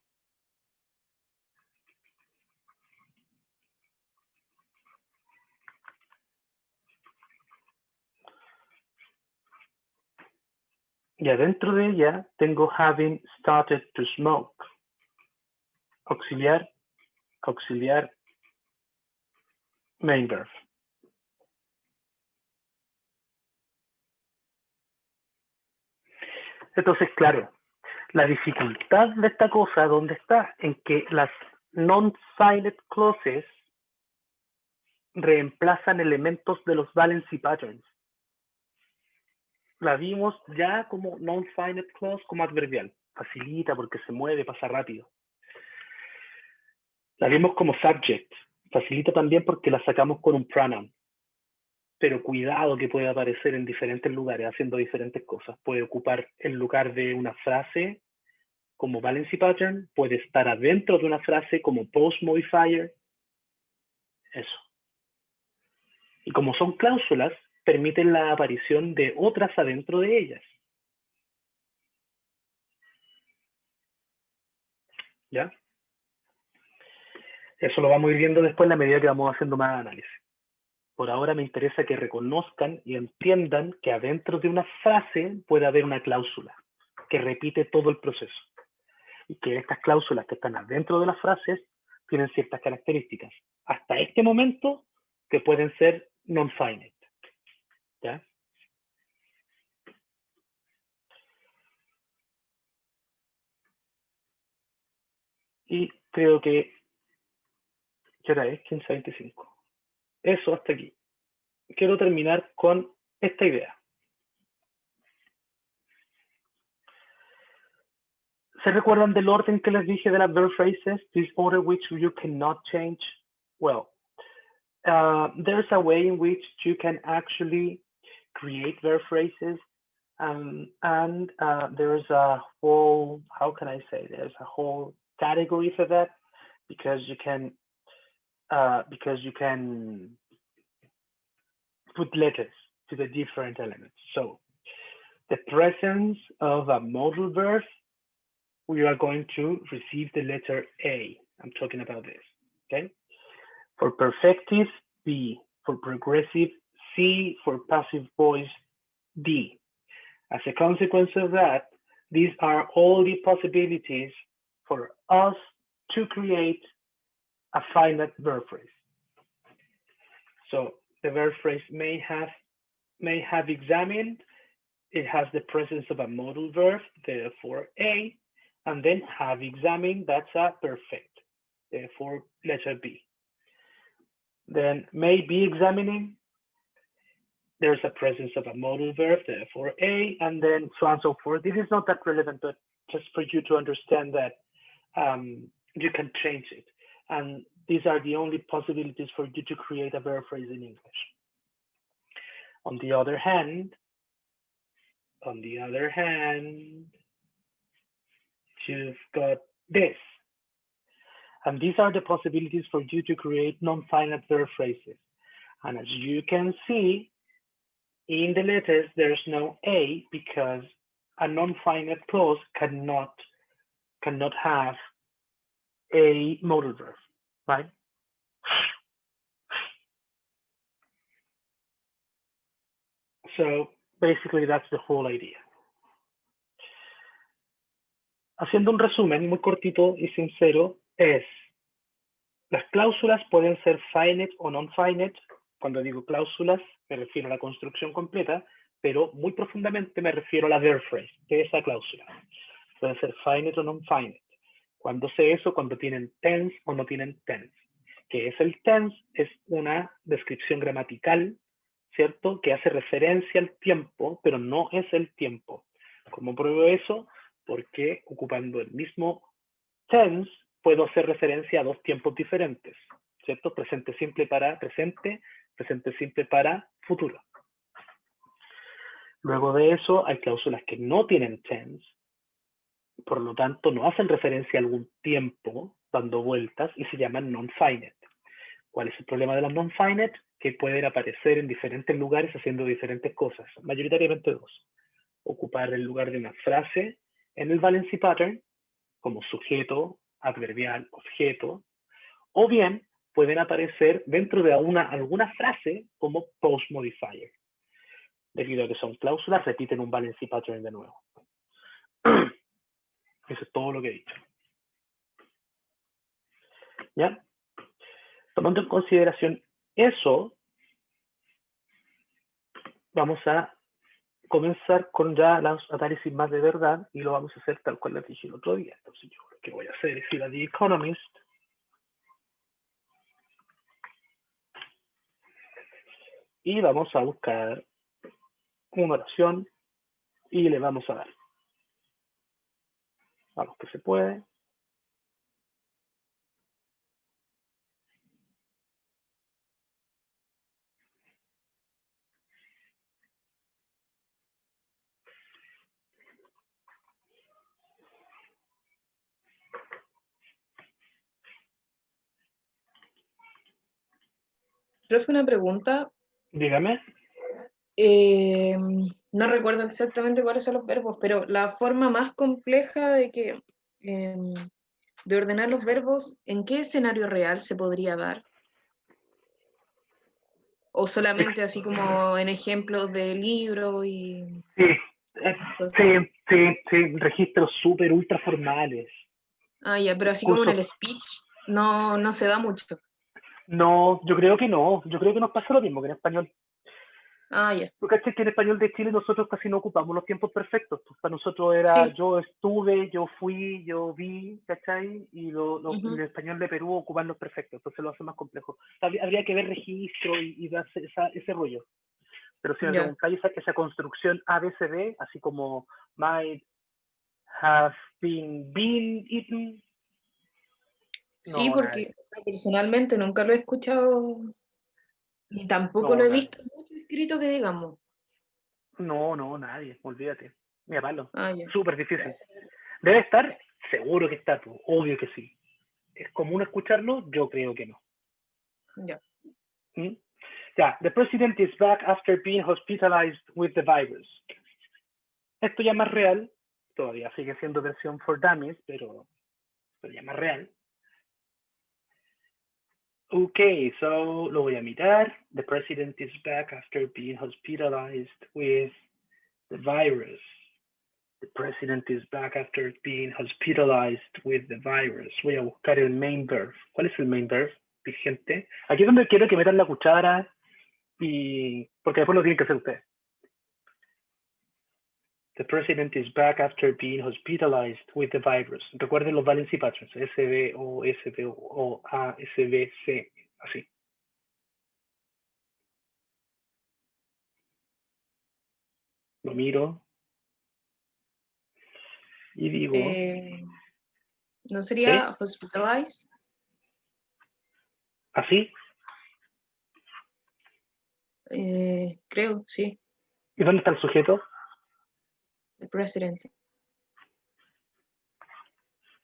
Y adentro de ella tengo having started to smoke. Auxiliar, auxiliar, main verb. Entonces, claro, la dificultad de esta cosa, ¿dónde está? En que las non-finite clauses reemplazan elementos de los valency patterns. La vimos ya como non-finite clause, como adverbial. Facilita porque se mueve, pasa rápido. La vimos como subject. Facilita también porque la sacamos con un pronoun. Pero cuidado que puede aparecer en diferentes lugares haciendo diferentes cosas. Puede ocupar el lugar de una frase como valency pattern, puede estar adentro de una frase como post modifier. Eso. Y como son cláusulas, permiten la aparición de otras adentro de ellas. ¿Ya? Eso lo vamos a ir viendo después en la medida que vamos haciendo más análisis. Por ahora me interesa que reconozcan y entiendan que adentro de una frase puede haber una cláusula que repite todo el proceso. Y que estas cláusulas que están adentro de las frases tienen ciertas características. Hasta este momento que pueden ser non-finite. ¿Ya? Y creo que, ¿qué hora es? 15:25. Eso hasta aquí. quiero terminar con esta idea. ¿Se recuerdan del orden que les dije de las verb phrases? This order which you cannot change? Well, there's a way in which you can actually create verb phrases, and there's a whole, how can I say, there's a whole category for that, because you can put letters to the different elements. So the presence of a modal verb, we are going to receive the letter A. I'm talking about this, okay? For perfective, B. For progressive, C. For passive voice, D. As a consequence of that, these are all the possibilities for us to create a finite verb phrase. So the verb phrase may have examined, it has the presence of a modal verb, therefore A, and then have examined, that's a perfect, therefore letter B. Then may be examining, there's a presence of a modal verb, therefore A, and then so on and so forth. This is not that relevant, but just for you to understand that you can change it. And these are the only possibilities for you to create a verb phrase in English. On the other hand, you've got this. And these are the possibilities for you to create non-finite verb phrases. And as you can see, in the letters, there's no A, because a non-finite clause cannot have a modal verb, right? So basically, that's the whole idea. Haciendo un resumen muy cortito y sincero, es las cláusulas pueden ser finite o non-finite. Cuando digo cláusulas, me refiero a la construcción completa, pero muy profundamente me refiero a la verb phrase, que es esa cláusula. Puede ser finite o non-finite. Cuando sé eso, cuando tienen tense o no tienen tense. ¿Qué es el tense? Es una descripción gramatical, ¿cierto? Que hace referencia al tiempo, pero no es el tiempo. ¿Cómo pruebo eso? Porque ocupando el mismo tense, puedo hacer referencia a dos tiempos diferentes, ¿cierto? Presente simple para presente, presente simple para futuro. Luego de eso, hay cláusulas que no tienen tense, por lo tanto, no hacen referencia a algún tiempo dando vueltas y se llaman non-finite. ¿Cuál es el problema de las non-finite? Que pueden aparecer en diferentes lugares haciendo diferentes cosas, mayoritariamente dos. Ocupar el lugar de una frase en el valency pattern, como sujeto, adverbial, objeto, o bien pueden aparecer dentro de alguna frase como post modifier. Debido a que son cláusulas, repiten un valency pattern de nuevo. Eso es todo lo que he dicho. ¿Ya? Tomando en consideración eso, vamos a comenzar con ya los análisis más de verdad y lo vamos a hacer tal cual les dije el otro día. Entonces yo lo que voy a hacer es ir a The Economist y vamos a buscar una oración y le vamos a dar. Vamos que se puede. Profe, una pregunta. Dígame. No recuerdo exactamente cuáles son los verbos, pero la forma más compleja de ordenar los verbos, ¿en qué escenario real se podría dar? ¿O solamente así como en ejemplos de libro y...? Sí, registros súper ultra formales. Ah, ya, pero así como en el speech no se da mucho. No, yo creo que no. Yo creo que nos pasa lo mismo que en español. Ah, ya. Porque que en español de Chile nosotros casi no ocupamos los tiempos perfectos. Pues para nosotros era Sí. yo estuve, yo fui, yo vi, ¿cachai? Y Ujú. en el español de Perú ocupan los perfectos, entonces lo hace más complejo. Habría que ver registro y darse ese rollo. Pero si me Ya. preguntáis esa construcción ABCD, así como might have been eaten, Sí, no, nadie. porque o sea, personalmente nunca lo he escuchado y tampoco lo No, he nadie. visto mucho escrito que digamos. No, nadie, olvídate. Ni a palo. Ah, ya. Súper difícil. Ya. ¿Debe estar? Seguro que está, pues, obvio que sí. ¿Es común escucharlo? Yo creo que no. Ya. ¿Mm? Ya, the president is back after being hospitalized with the virus. Esto ya más real, todavía sigue siendo versión for dummies, pero ya más real. Okay, so lo voy a mirar. The president is back after being hospitalized with the virus. The president is back after being hospitalized with the virus. Voy a buscar el main verb. ¿Cuál es el main verb vigente? Aquí es donde quiero que metan la cuchara y porque después lo tienen que hacer ustedes. The president is back after being hospitalized with the virus. Recuerden los valency patterns. SBO, SBO, A, SBC, así. Lo miro y digo, ¿No ¿sí? sería hospitalized? Así. Creo, sí. ¿Y dónde está el sujeto? El presidente.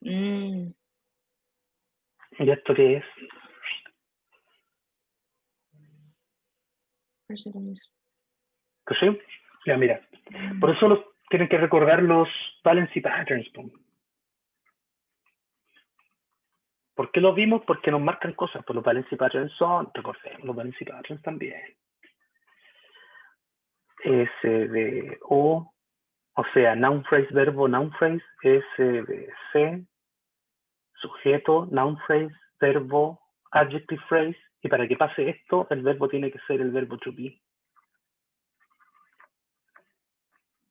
Mm, ¿Y esto qué es? president is- ¿Que sí? Ya, mira. Por eso tienen que recordar los valency patterns. ¿Por qué los vimos? Porque nos marcan cosas. Pues los valency patterns son, recordemos, los valency patterns también. SVO, o sea, noun phrase, verbo, noun phrase, SVC, sujeto, noun phrase, verbo, adjective phrase. Y para que pase esto, el verbo tiene que ser el verbo to be.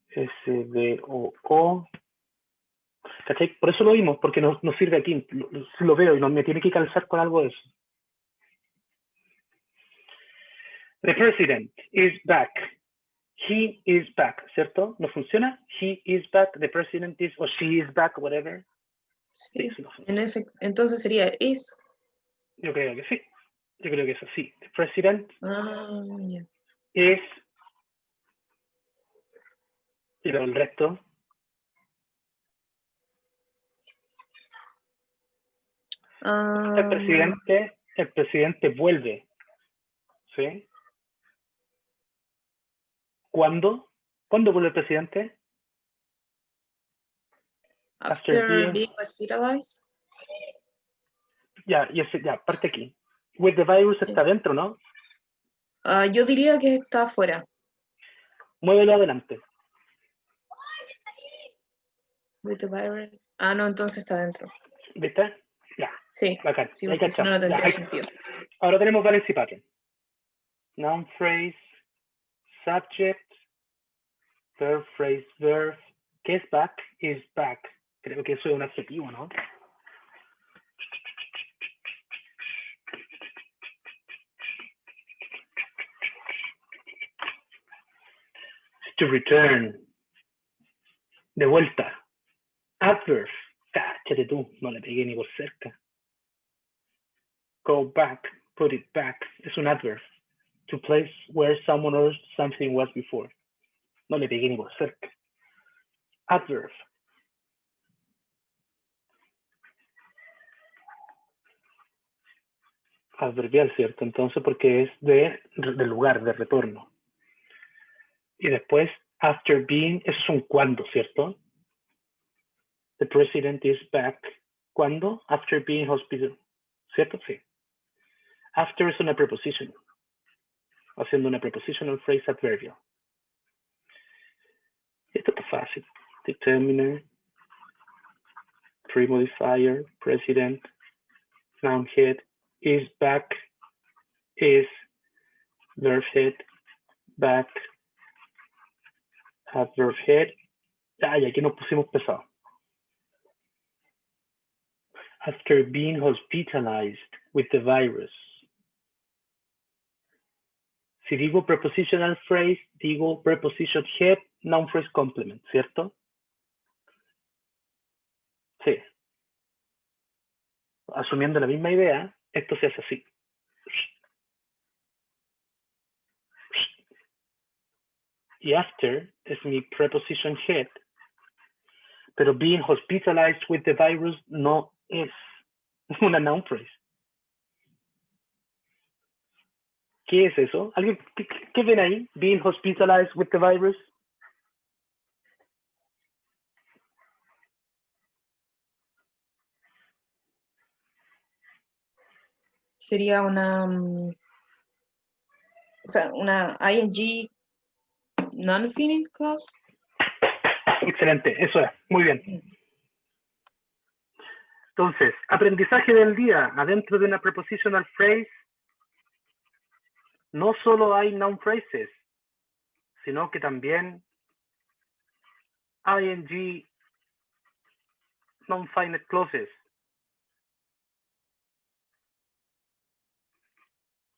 SVO. ¿Cachai? Por eso lo vimos, porque nos sirve aquí. Lo veo y me tiene que calzar con algo de eso. The president is back. He is back, ¿cierto? ¿No funciona? He is back, the president is, or she is back, whatever. Sí, Sí, no funciona. entonces sería is. Yo creo que sí. Yo creo que es así. The president Ah, ya. is, y luego el resto. Ah, El presidente vuelve, ¿sí? ¿Cuándo? ¿Cuándo vuelve el presidente? after being hospitalized. Ya, parte aquí. With the virus Sí. está dentro, ¿no? Yo diría que está afuera. Muévelo adelante. With the virus. Ah, no, entonces está dentro. ¿Viste? Ya, Sí, bacán. sí, Ahí porque si no, no cachamos. Ya, tendría sentido. ahora tenemos valency pattern. Noun phrase, subject, verb phrase, verb. ¿Qué es back? Is back. Creo que eso es un adjetivo, ¿no? To return. De vuelta. Adverb. Cáchate tú, no le pegué ni por cerca. Go back, put it back. Es un adverb. To place where someone or something was before. No le pegué ni por cerca. Adverb. Adverbial, ¿cierto? Entonces, porque es de lugar, de retorno. Y después, after being, eso es un cuando, ¿cierto? The president is back. ¿Cuándo? After being hospital. ¿Cierto? Sí. After es una preposition. Haciendo una prepositional phrase adverbial. Esto está fácil. Determiner, pre-modifier, president, noun head, is back, is, verb head, back, adverb head. Ay, aquí nos pusimos pesados. After being hospitalized with the virus. Si digo prepositional phrase, digo preposition head, noun phrase complement, ¿cierto? Sí. Asumiendo la misma idea, esto se hace así. Y after es mi preposition head, pero being hospitalized with the virus no es una noun phrase. ¿Qué es eso? ¿Alguien, qué ven ahí? Being hospitalized with the virus. Sería o sea, una ing non-finite clause. Excelente, eso es, muy bien. Entonces, aprendizaje del día, adentro de una prepositional phrase, no solo hay noun phrases, sino que también ing non-finite clauses.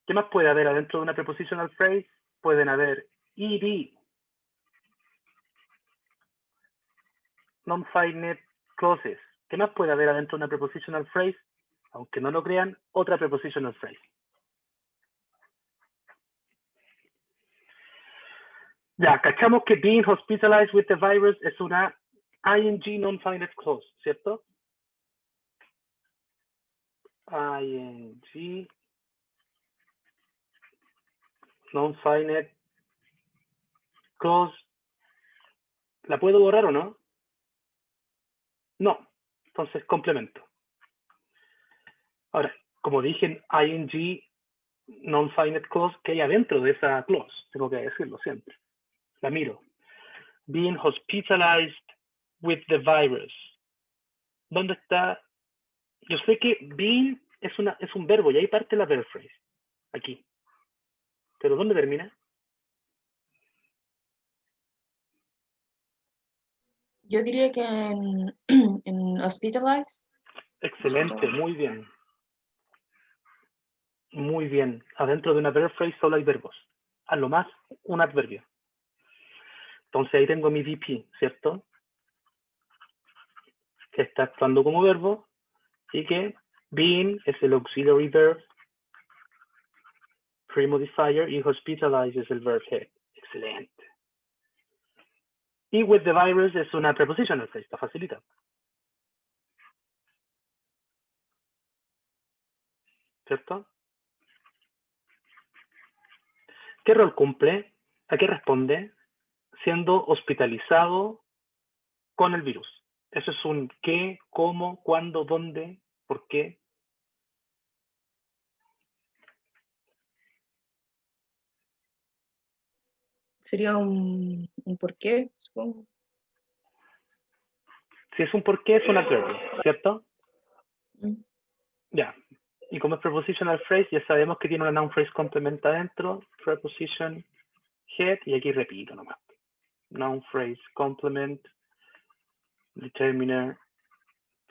¿Qué más puede haber adentro de una prepositional phrase? Pueden haber ed, non-finite clauses. ¿Qué más puede haber adentro de una prepositional phrase? Aunque no lo crean, otra prepositional phrase. Ya, cachamos que being hospitalized with the virus es una ing non-finite clause, ¿cierto? ing non-finite clause. ¿La puedo borrar o no? No. Entonces, complemento. Ahora, como dije en ing non-finite clause, ¿qué hay adentro de esa clause? Tengo que decirlo siempre. La miro. Being hospitalized with the virus. ¿Dónde está? Yo sé que being es un verbo y ahí parte la verb phrase. Aquí. ¿Pero dónde termina? Yo diría que en hospitalized. Excelente, muy bien. Muy bien. Adentro de una verb phrase solo hay verbos. A lo más, un adverbio. Entonces ahí tengo mi VP, ¿cierto? Que está actuando como verbo y que being es el auxiliary verb, pre-modifier y hospitalize es el verb head. Excelente. Y with the virus es una prepositional phrase, está facilita. ¿Cierto? ¿Qué rol cumple? ¿A qué responde? Siendo hospitalizado con el virus. Eso es un qué, cómo, cuándo, dónde, por qué. Sería un por qué, supongo. Si es un por qué, es un adverbio, ¿cierto? Mm. Ya. Y como es prepositional phrase, ya sabemos que tiene una noun phrase complement adentro, preposition head, y aquí repito nomás. Noun phrase complement, determiner,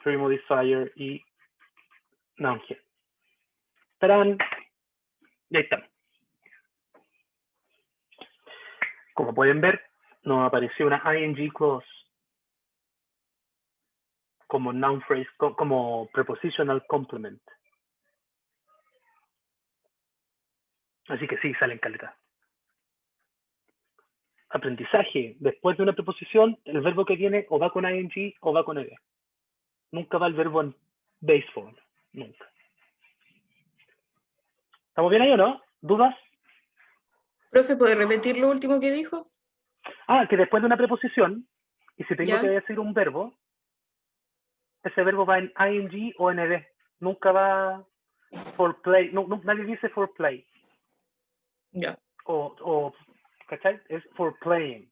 pre-modifier y noun head. ¡Tarán! Y ahí estamos. Como pueden ver, nos apareció una ing clause como noun phrase, como prepositional complement. Así que sí, salen caleta. Aprendizaje. Después de una preposición, el verbo que viene o va con ing o va con ed. Nunca va el verbo en base form. Nunca. ¿Estamos bien ahí o no? ¿Dudas? Profe, ¿puede repetir lo último que dijo? Ah, que después de una preposición, y si tengo ¿Ya? que decir un verbo, ese verbo va en ing o en ed. Nunca va for play. No, nadie dice for play. Ya. ¿Cachai? Es for playing.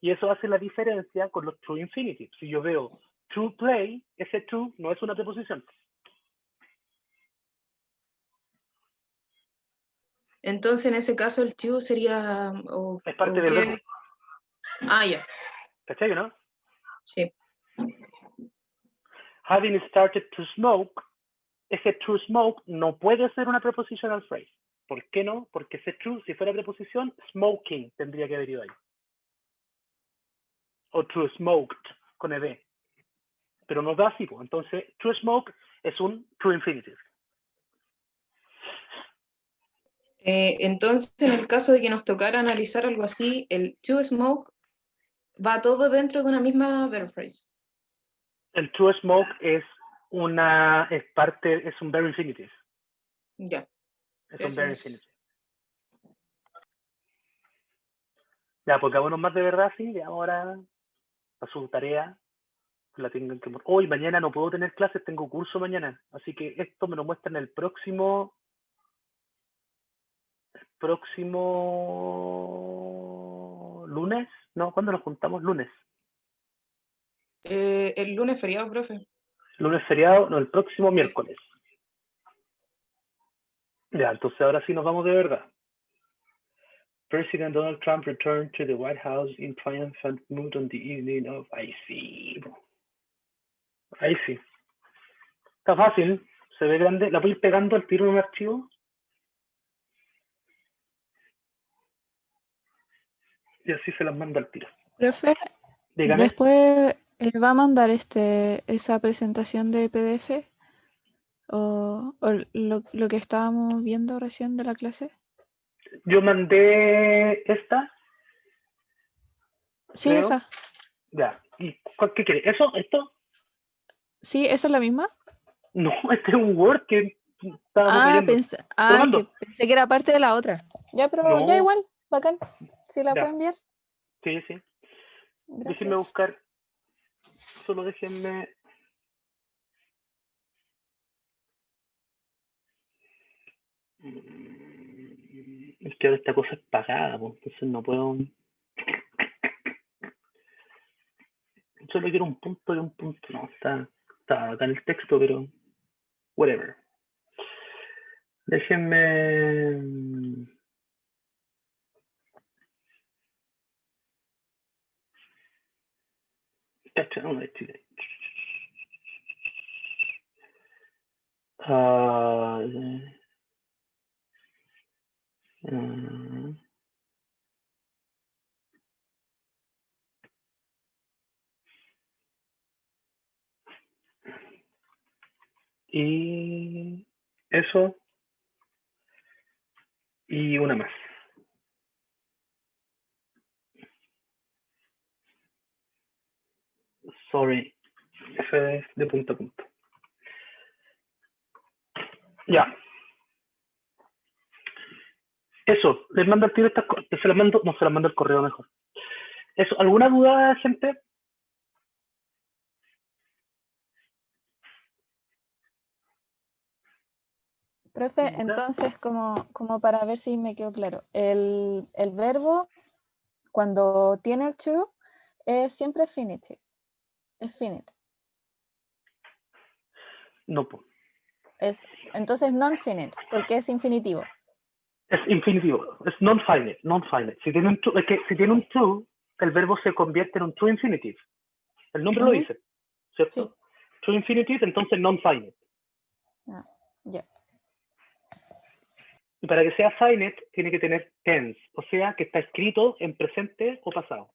Y eso hace la diferencia con los true infinitive. Si yo veo true play, ese true no es una preposición. Entonces, en ese caso, el to sería... Es parte o del qué- verbo. Ah, ya, ¿Cachai, no? sí. Having started to smoke, ese to smoke no puede ser una prepositional phrase. ¿Por qué no? Porque ese to, si fuera preposición, smoking tendría que haber ido ahí. O to smoked, con ed. Pero no da así, pues. Entonces, to smoke es un true infinitive. Entonces, en el caso de que nos tocara analizar algo así, el to smoke va todo dentro de una misma verb phrase. El to smoke es un verb infinitive. Ya. Es un verb Gracias. infinitive. Ya, porque uno más de verdad, sí, ya ahora a su tarea la tengan que... Hoy, mañana no puedo tener clases, tengo curso mañana. Así que esto me lo muestran el próximo lunes. No, ¿cuándo nos juntamos? Lunes. El lunes feriado, profe. Lunes feriado, no, el próximo miércoles. Ya, entonces ahora sí nos vamos de verdad. President Donald Trump returned to the White House in triumphant mood on the evening of... Ahí sí. Ahí sí. Está fácil. Se ve grande. ¿La voy pegando al tiro en un archivo? Y así se las mando al tiro. Profe, Dígame. después va a mandar esa presentación de PDF o lo que estábamos viendo recién de la clase. Yo mandé esta, Sí, creo. esa. Ya. ¿Y qué quiere? ¿Eso? ¿Esto? Sí, esa es la misma. No, este es un Word que estábamos viendo. Te lo Es que mando. pensé que era parte de la otra. Ya, pero ya No, igual, bacán. Si la ya. pueden enviar, Sí, sí. Déjenme gracias. buscar. Solo déjenme. Es que ahora esta cosa es pagada, pues, entonces no puedo. Solo quiero un punto y un punto. No, está acá en el texto, pero. Whatever. Déjenme. Ah, y eso y una más. Sorry, F es de punto a punto. Ya. Eso, les mando al tiro estas cosas. Se las mando, no, se las mando al correo mejor. Eso, ¿alguna duda, gente? Profe, entonces, como para ver si me quedó claro, el verbo cuando tiene el to es siempre finite. Es finite. No, pues. Entonces non-finite, porque es infinitivo. Es infinitivo, es non-finite, non-finite. Si tiene un to, es que si tiene un to, el verbo se convierte en un true infinitive. El nombre lo Ujú, dice, ¿cierto? sí. True infinitive, entonces non-finite. Ah, ya. Y para que sea finite, tiene que tener tense, o sea, que está escrito en presente o pasado.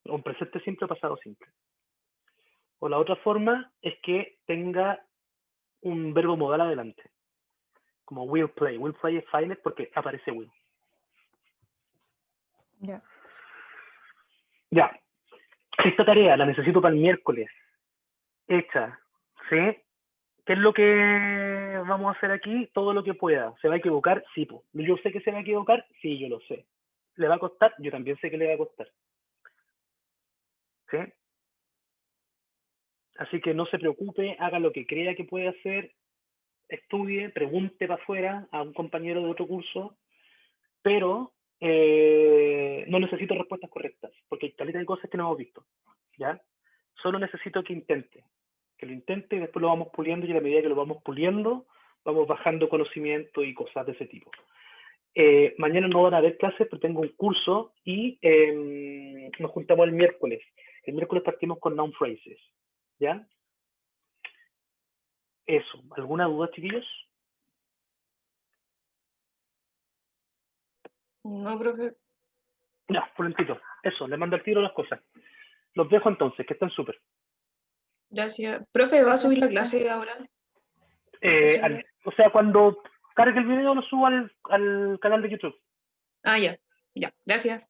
O en presente simple o pasado simple. O la otra forma es que tenga un verbo modal adelante. Como will play. Will play es finite porque aparece will. Ya. Ya. Esta tarea la necesito para el miércoles. Hecha. ¿Sí? ¿Qué es lo que vamos a hacer aquí? Todo lo que pueda. ¿Se va a equivocar? Sí, po. Yo sé que se va a equivocar. Sí, yo lo sé. ¿Le va a costar? Yo también sé que le va a costar. ¿Sí? Así que no se preocupe, haga lo que crea que puede hacer, estudie, pregunte para afuera a un compañero de otro curso, pero no necesito respuestas correctas, porque hay caleta de cosas que no hemos visto, ¿ya? Solo necesito que intente. que lo intente y después lo vamos puliendo y a la medida que lo vamos puliendo, vamos bajando conocimiento y cosas de ese tipo. Mañana no van a haber clases, pero tengo un curso y nos juntamos el miércoles. El miércoles partimos con noun phrases, ¿ya? Eso. ¿Alguna duda, chiquillos? No, profe. Ya, por lentito. Eso, le mando al tiro las cosas. Los dejo entonces, que estén súper. Gracias. Profe, ¿va a subir la clase ahora? O sea, cuando cargue el video lo subo al canal de YouTube. Ah, ya. Ya. Gracias.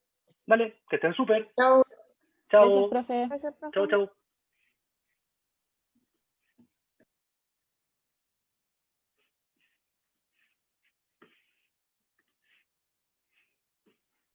Vale, que estén súper. Chao. Gracias, Chao. profe. Chao, chao.